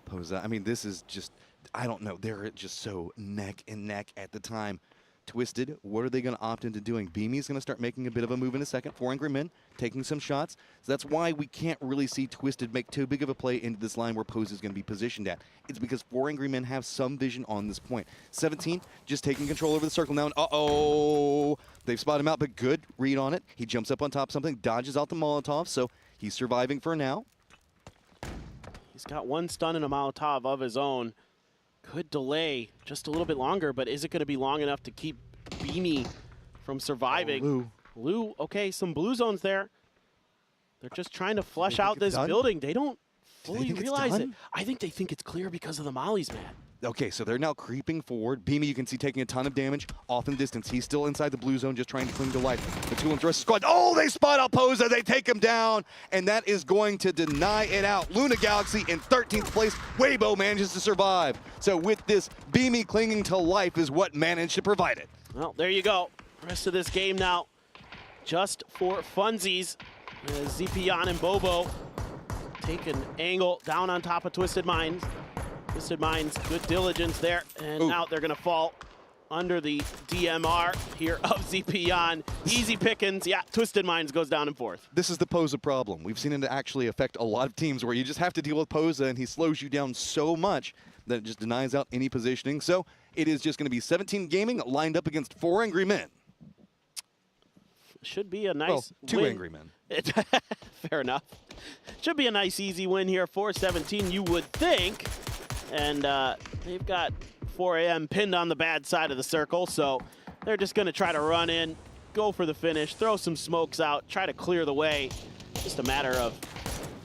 Posa, I mean, this is just, I don't know. They're just so neck and neck at the time. Twisted, what are they going to opt into doing? Beamy's going to start making a bit of a move in a second. 4 Angry Men taking some shots. So that's why we can't really see Twisted make too big of a play into this line where Pose is going to be positioned at. It's because 4 Angry Men have some vision on this point. 17 just taking control over the circle now. And uh-oh, they've spotted him out, but good read on it. He jumps up on top of something, dodges out the Molotov, so he's surviving for now. He's got one stun and a Molotov of his own. Could delay just a little bit longer, but is it going to be long enough to keep Beamy from surviving? Blue, okay, some blue zones there. They're just trying to flush out this building. They don't fully realize it. I think they think it's clear because of the mollies, man. Okay, so they're now creeping forward. Beamy, you can see, taking a ton of damage off in the distance. He's still inside the blue zone, just trying to cling to life. The Batulins rest squad. Oh, they spot out Posa. They take him down, and that is going to deny it out. Luna Galaxy in 13th place. Weibo manages to survive. So with this, Beamy clinging to life is what managed to provide it. Well, there you go. Rest of this game now, just for funsies. Zipian and Bobo take an angle down on top of Twisted Minds. Twisted Minds, good diligence there, and now they're going to fall under the DMR here of Zipian. Easy pickings. Yeah, Twisted Minds goes down in 4th. This is the Posa problem. We've seen it actually affect a lot of teams where you just have to deal with Posa, and he slows you down so much that it just denies out any positioning. So it is just going to be 17 Gaming lined up against 4 Angry Men. Should be a nice 2 win. Angry Men. Fair enough. Should be a nice, easy win here for 17, you would think. And they've got 4 AM pinned on the bad side of the circle, so they're just going to try to run in, go for the finish, throw some smokes out, try to clear the way. Just a matter of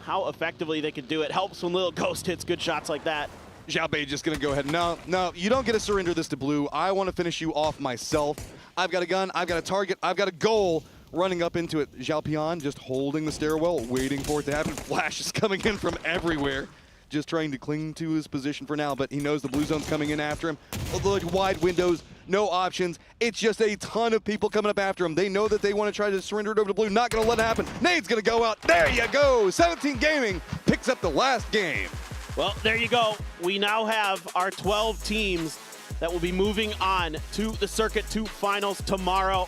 how effectively they can do it. Helps when Little Ghost hits good shots like that. Xiaobei just going to go ahead. No, you don't get to surrender this to Blue. I want to finish you off myself. I've got a gun, I've got a target, I've got a goal. Running up into it, Zhao Pian just holding the stairwell, waiting for it to happen. Flashes coming in from everywhere. Just trying to cling to his position for now, but he knows the blue zone's coming in after him. Look, wide windows, no options. It's just a ton of people coming up after him. They know that they want to try to surrender it over to Blue. Not going to let it happen. Nade's going to go out. There you go. 17 Gaming picks up the last game. Well, there you go. We now have our 12 teams that will be moving on to the Circuit 2 finals tomorrow.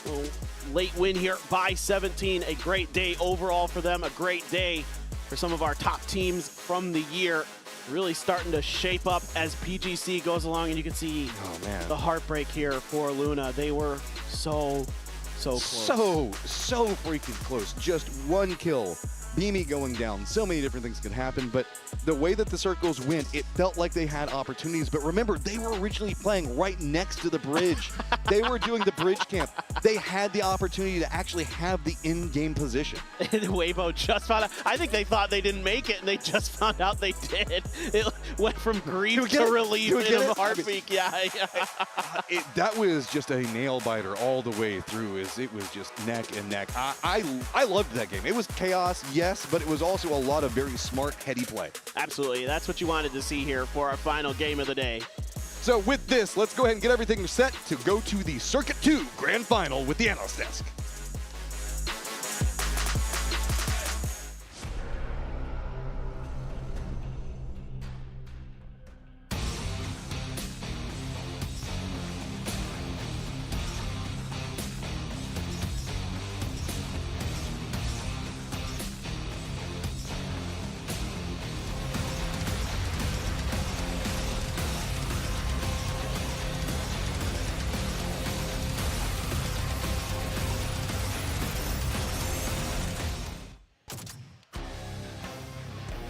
We'll late win here by 17. A great day overall for them. A great day for some of our top teams from the year. Really starting to shape up as PGC goes along, and you can see the heartbreak here for Luna. They were so close. So freaking close. Just one kill. Beamy going down. So many different things could happen, but the way that the circles went, it felt like they had opportunities. But remember, they were originally playing right next to the bridge. They were doing the bridge camp. They had the opportunity to actually have the in-game position. And Weibo just found out. I think they thought they didn't make it, and they just found out they did. It went from grief to relief in a heartbeat. That was just a nail-biter all the way through. It was just neck and neck. I loved that game. It was chaos, yes, but it was also a lot of very smart, heady play. Absolutely. That's what you wanted to see here for our final game of the day. So with this, let's go ahead and get everything set to go to the Circuit 2 Grand Final with the Analyst Desk.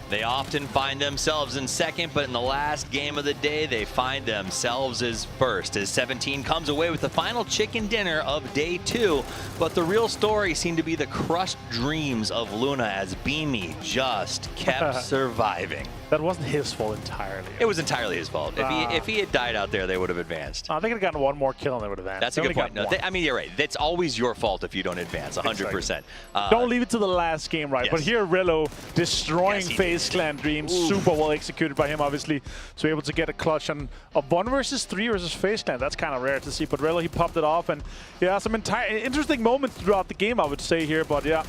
They often find themselves in second, but in the last game of the day, they find themselves as first, as 17 comes away with the final chicken dinner of day 2. But the real story seemed to be the crushed dreams of Luna as Beamy just kept surviving. That wasn't his fault entirely. It was entirely his fault. If he had died out there, they would have advanced. They could have gotten one more kill and they would have advanced. That's a good point. No, I mean, you're right. That's always your fault if you don't advance, 100%. Exactly. Don't leave it to the last game, right? Yes. But here, Rello destroying FaZe Clan Dreams. Super well executed by him, obviously. So able to get a clutch on a 1 versus 3 versus FaZe Clan. That's kind of rare to see. But Rello, he popped it off. And yeah, some interesting moments throughout the game, I would say here. But yeah,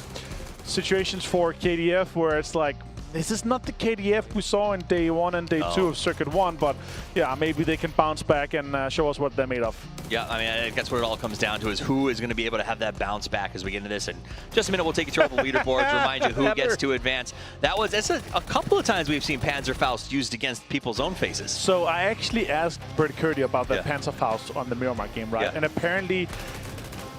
situations for KDF where it's like, this is not the KDF we saw in day 1 and day 2 of Circuit 1, but yeah, maybe they can bounce back and show us what they're made of. Yeah, I mean, I think that's what it all comes down to, is who is going to be able to have that bounce back as we get into this. And just a minute, we'll take you through the leaderboards, remind you who gets to advance. That's a couple of times we've seen Panzerfaust used against people's own faces. So I actually asked Bert Curdy about that Panzerfaust on the Miramar game, right? And apparently,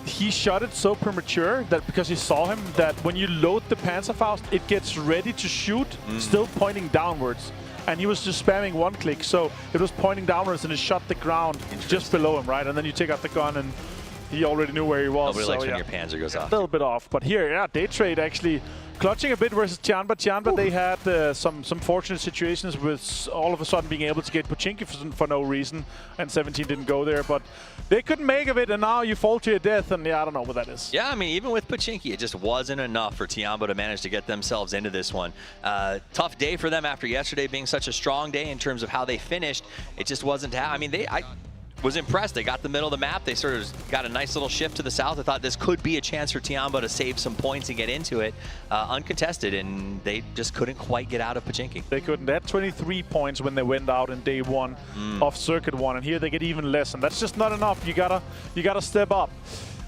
he shot it so premature that because he saw him, that when you load the Panzerfaust, it gets ready to shoot, still pointing downwards. And he was just spamming one click, so it was pointing downwards and it shot the ground just below him, right? And then you take out the gun and he already knew where he was. Nobody likes when your Panzer goes off. A little bit off, but here, yeah, Day Trade actually clutching a bit versus Tianba. Tianba, they had some fortunate situations with all of a sudden being able to get Pochinki for no reason, and 17 didn't go there, but they couldn't make of it, and now you fall to your death, and yeah, I don't know what that is. Yeah, I mean, even with Pochinki, it just wasn't enough for Tianba to manage to get themselves into this one. Tough day for them after yesterday being such a strong day in terms of how they finished. It just wasn't, I mean, I was impressed. They got the middle of the map. They sort of got a nice little shift to the south. I thought this could be a chance for Tianba to save some points and get into it uncontested, and they just couldn't quite get out of Pochinki. They couldn't. They had 23 points when they went out in day 1 of Circuit 1, and here they get even less, and that's just not enough. You gotta step up.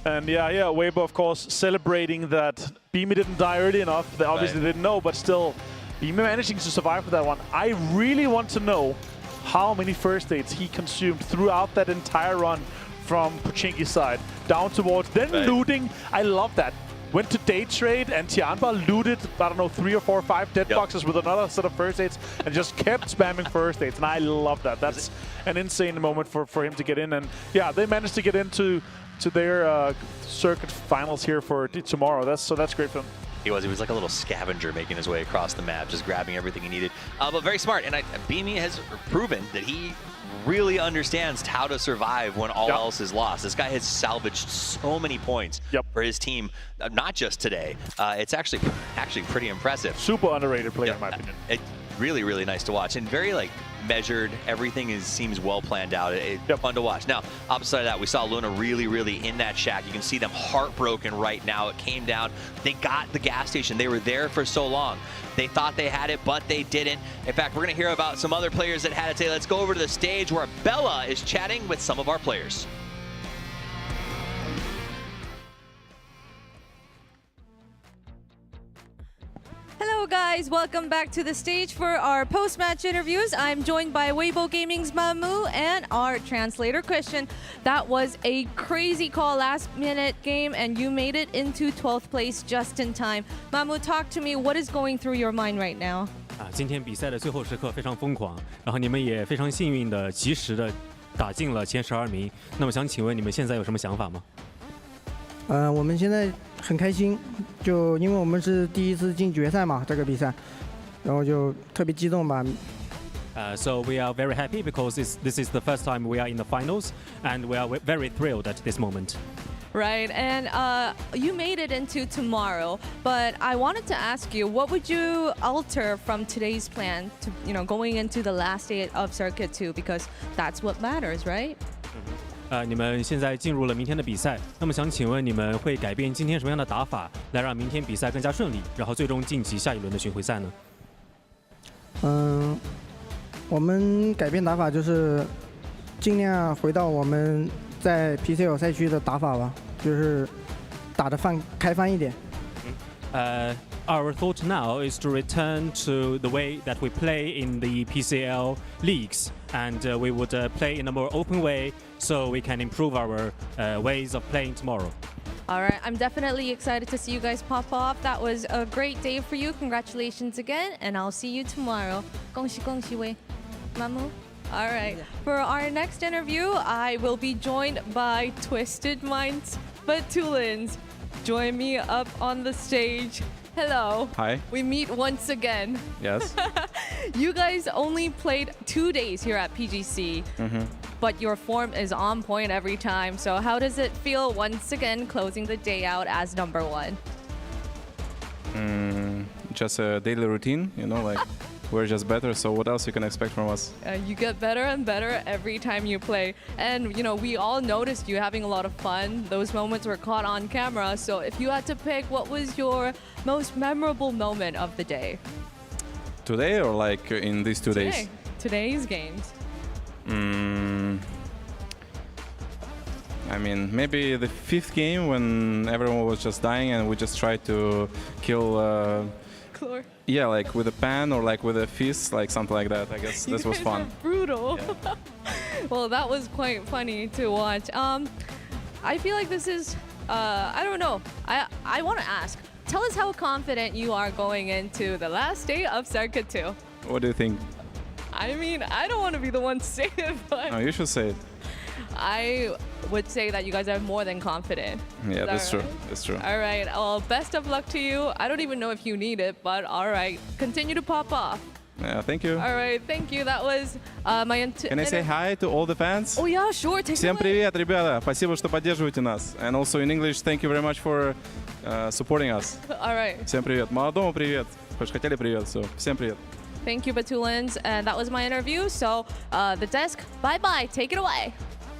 And yeah, Weibo, of course, celebrating that Beamy didn't die early enough. They obviously didn't know, but still, Beamy managing to survive for that one. I really want to know how many first aids he consumed throughout that entire run from Pochinki's side down towards, then looting. I love that. Went to Day Trade, and Tianba looted, I don't know, 3 or 4 or 5 dead boxes with another set of first aids and just kept spamming first aids, and I love that. That's an insane moment for him to get in, and yeah, they managed to get into their circuit finals here for tomorrow. That's great for them. He was like a little scavenger making his way across the map, just grabbing everything he needed. But very smart, and Beamy has proven that he really understands how to survive when all else is lost. This guy has salvaged so many points for his team, not just today. It's actually pretty impressive. Super underrated player in my opinion. Really, really nice to watch, and very measured. Everything seems well planned out. Fun to watch. Now, opposite side of that, we saw Luna really in that shack. You can see them heartbroken right now. It came down. They got the gas station. They were there for so long. They thought they had it, but they didn't. In fact, we're going to hear about some other players that had it today. Let's go over to the stage where Bella is chatting with some of our players. guys, welcome back to the stage for our post-match interviews. I'm joined by Weibo Gaming's Mamu and our translator Christian. That was a crazy call, last-minute game, and you made it into 12th place just in time. Mamu, talk to me. What is going through your mind right now? 今天比赛的最后时刻非常疯狂，然后你们也非常幸运的及时的打进了前12名。那么想请问你们现在有什么想法吗？我们现在很开心，就因为我们是第一次进决赛嘛，这个比赛，然后就特别激动吧。So we are very happy because this is the first time we are in the finals, and we are very thrilled at this moment. Right, and you made it into tomorrow, but I wanted to ask you, what would you alter from today's plan to, going into the last day of Circuit 2, because that's what matters, right? 你们现在进入了明天的比赛，那么想请问你们会改变今天什么样的打法，来让明天比赛更加顺利，然后最终晋级下一轮的巡回赛呢？我们改变打法就是尽量回到我们在 PCL 赛区的打法吧，就是打得开放一点。Our thought now is to return to the way that we play in the PCL leagues, and we would play in a more open way so we can improve our ways of playing tomorrow. All right, I'm definitely excited to see you guys pop off. That was a great day for you. Congratulations again, and I'll see you tomorrow. 恭喜恭喜 Wei Mamu. All right, for our next interview, I will be joined by Twisted Minds Batulins. Join me up on the stage. Hello. Hi. We meet once again. Yes. You guys only played 2 days here at PGC, but your form is on point every time. So how does it feel once again closing the day out as number 1? Just a daily routine, like we're just better. So what else you can expect from us? You get better and better every time you play. And, we all noticed you having a lot of fun. Those moments were caught on camera. So if you had to pick, what was your most memorable moment of the day? Today or like in these 2 days? Today's games. I mean, maybe the 5th game when everyone was just dying and we just tried to kill... Chlor. Yeah, like with a pan or like with a fist, like something like that. I guess this was fun. Brutal. Yeah. Well, that was quite funny to watch. I feel like this is, I don't know. I want to ask, tell us how confident you are going into the last day of Circuit 2. What do you think? I mean, I don't want to be the one to say it, but... No, you should say it. I would say that you guys are more than confident. Yeah, that's true. That's true. All right. Well, best of luck to you. I don't even know if you need it, but all right. Continue to pop off. Yeah, thank you. All right. Thank you. That was my... Can I say hi to all the fans? Oh, yeah, sure. Take Всем привет, ребята. Спасибо, что поддерживаете нас. And also in English, thank you very much for supporting us. All right. Всем привет. Молодому привет. Хотели привет, so всем привет. Thank you, Batulins. And that was my interview. So the desk, bye-bye. Take it away.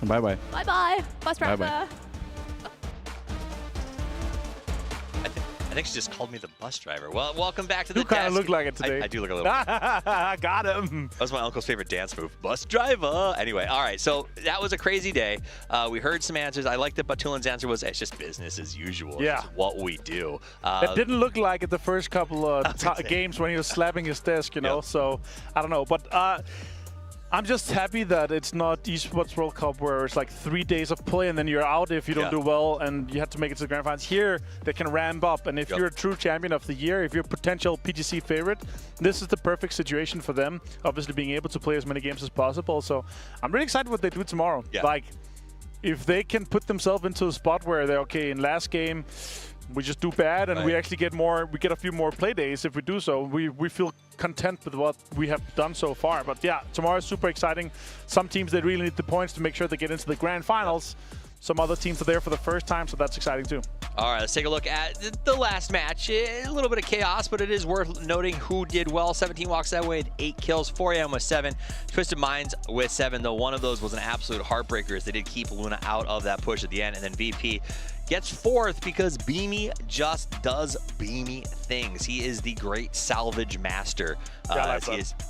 Bye-bye. Bye-bye. Bus driver. Bye-bye. I think she just called me the bus driver. Well, welcome back to the You kind of desk. look like it today. I do look a little bit. I got him. That was my uncle's favorite dance move. Bus driver. Anyway, all right. So that was a crazy day. We heard some answers. I like that Batulin's answer was, it's just business as usual. Yeah. It's what we do. It didn't look like it the first couple of games when he was slapping his desk, Yep. So I don't know. But I'm just happy that it's not Esports World Cup where it's like 3 days of play and then you're out if you don't do well and you have to make it to the grand finals. Here, they can ramp up, and if you're a true champion of the year, if you're a potential PGC favorite, this is the perfect situation for them, obviously being able to play as many games as possible. So I'm really excited what they do tomorrow. Yeah. Like, if they can put themselves into a spot where they're, okay, in last game, we just do bad and we actually get a few more play days. If we do so, we feel content with what we have done so far. But yeah, tomorrow is super exciting. Some teams, they really need the points to make sure they get into the grand finals. Some other teams are there for the first time, so that's exciting too. All right, let's take a look at the last match. A little bit of chaos, but it is worth noting who did well. 17 walks that way with 8 kills, 4am with 7, Twisted Minds with 7, though one of those was an absolute heartbreaker as they did keep Luna out of that push at the end. And then VP gets 4th because Beamy just does Beamy things. He is the great salvage master.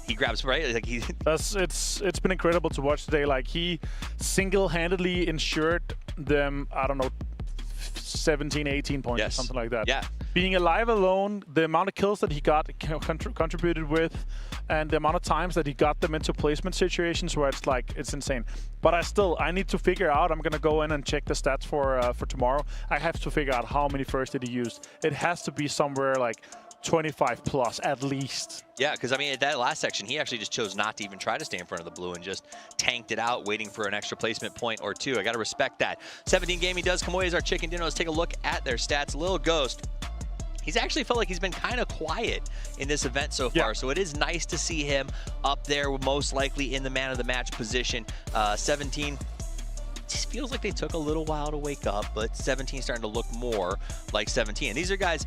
He grabs, right? Like it's been incredible to watch today. Like, he single-handedly ensured them, I don't know, 17, 18 points, or something like that. Yeah. Being alive alone, the amount of kills that he got contributed with, and the amount of times that he got them into placement situations where it's like, it's insane. But I need to figure out, I'm gonna go in and check the stats for tomorrow. I have to figure out how many first did he use. It has to be somewhere like 25 plus at least. Yeah, because I mean, at that last section, he actually just chose not to even try to stay in front of the blue and just tanked it out, waiting for an extra placement point or two. I got to respect that. 17 Gaming does come away as our chicken dinner. Let's take a look at their stats. Lil Ghost, he's actually felt like he's been kind of quiet in this event so far, so it is nice to see him up there, most likely in the man of the match position. 17. Just feels like they took a little while to wake up, but 17 starting to look more like 17. And these are guys.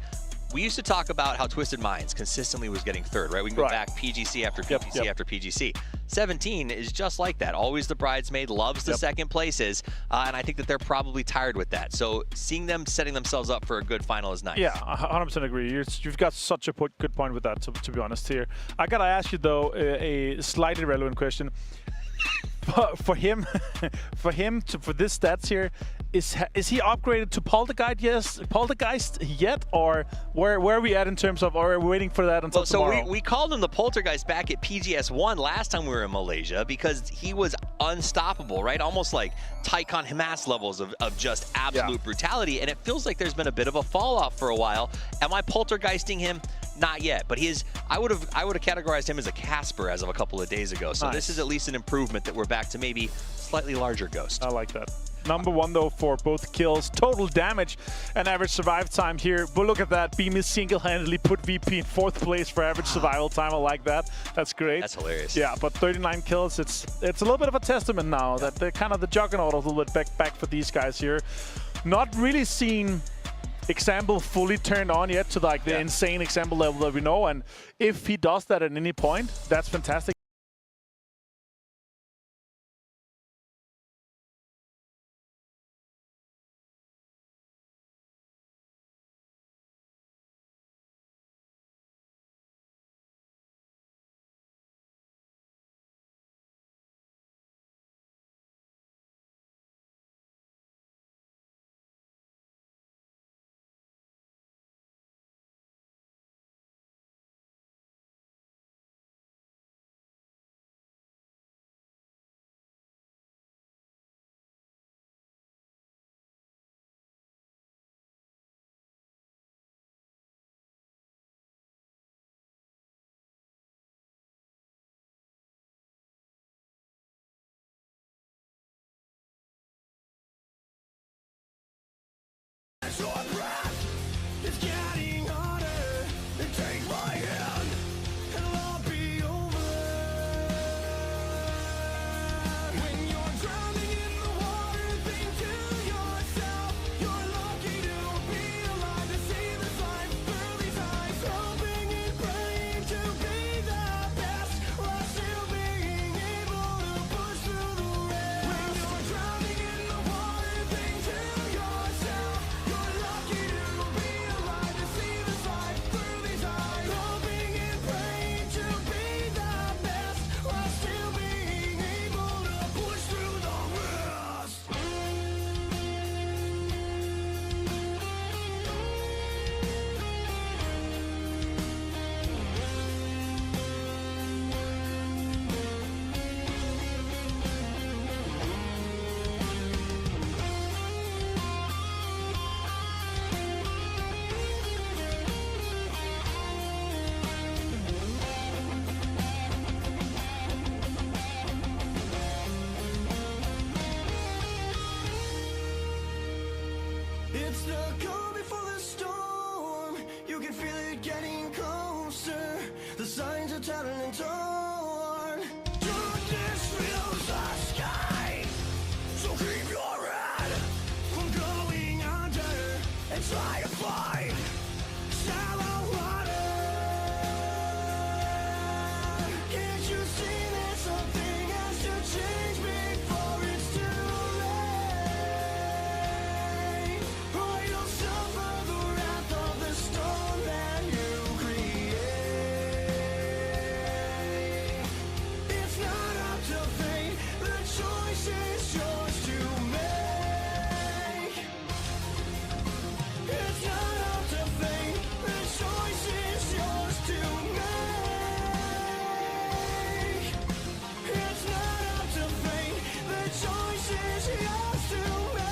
We used to talk about how Twisted Minds consistently was getting third, right? We can go back PGC after PGC after PGC. 17 is just like that. Always the bridesmaid, loves the second places, and I think that they're probably tired with that. So seeing them setting themselves up for a good final is nice. Yeah, 100% agree. You've got such a good point with that, to be honest here. I got to ask you, though, a slightly relevant question. For him, for this stats here, is he upgraded to Poltergeist yet, or where are we at in terms of, or are we waiting for that until tomorrow? So we called him the Poltergeist back at PGS1 last time we were in Malaysia because he was unstoppable, right? Almost like Tycon Hamas levels of just absolute brutality, and it feels like there's been a bit of a fall off for a while. Am I poltergeisting him? Not yet, but he is. I would have categorized him as a Casper as of a couple of days ago. So this is at least an improvement that we're back to maybe slightly larger Ghost. I like that. Number one, though, for both kills, total damage, and average survive time here. But look at that. Beam is single-handedly put VP in 4th place for average survival time. I like that. That's great. That's hilarious. Yeah, but 39 kills, it's a little bit of a testament now that they're kind of the juggernaut a little bit back for these guys here. Not really seen example fully turned on yet to like the insane example level that we know, and if he does that at any point, that's fantastic. It's the calm before the storm. You can feel it getting closer. The signs are telling and torn. Darkness fills the sky. So keep your head from going under and try to find shallow water. Can't you see that something has to change before it's too late? Or you'll suffer the wrath of the storm that you create. It's not up to fate, the choice is yours to make. she has to make.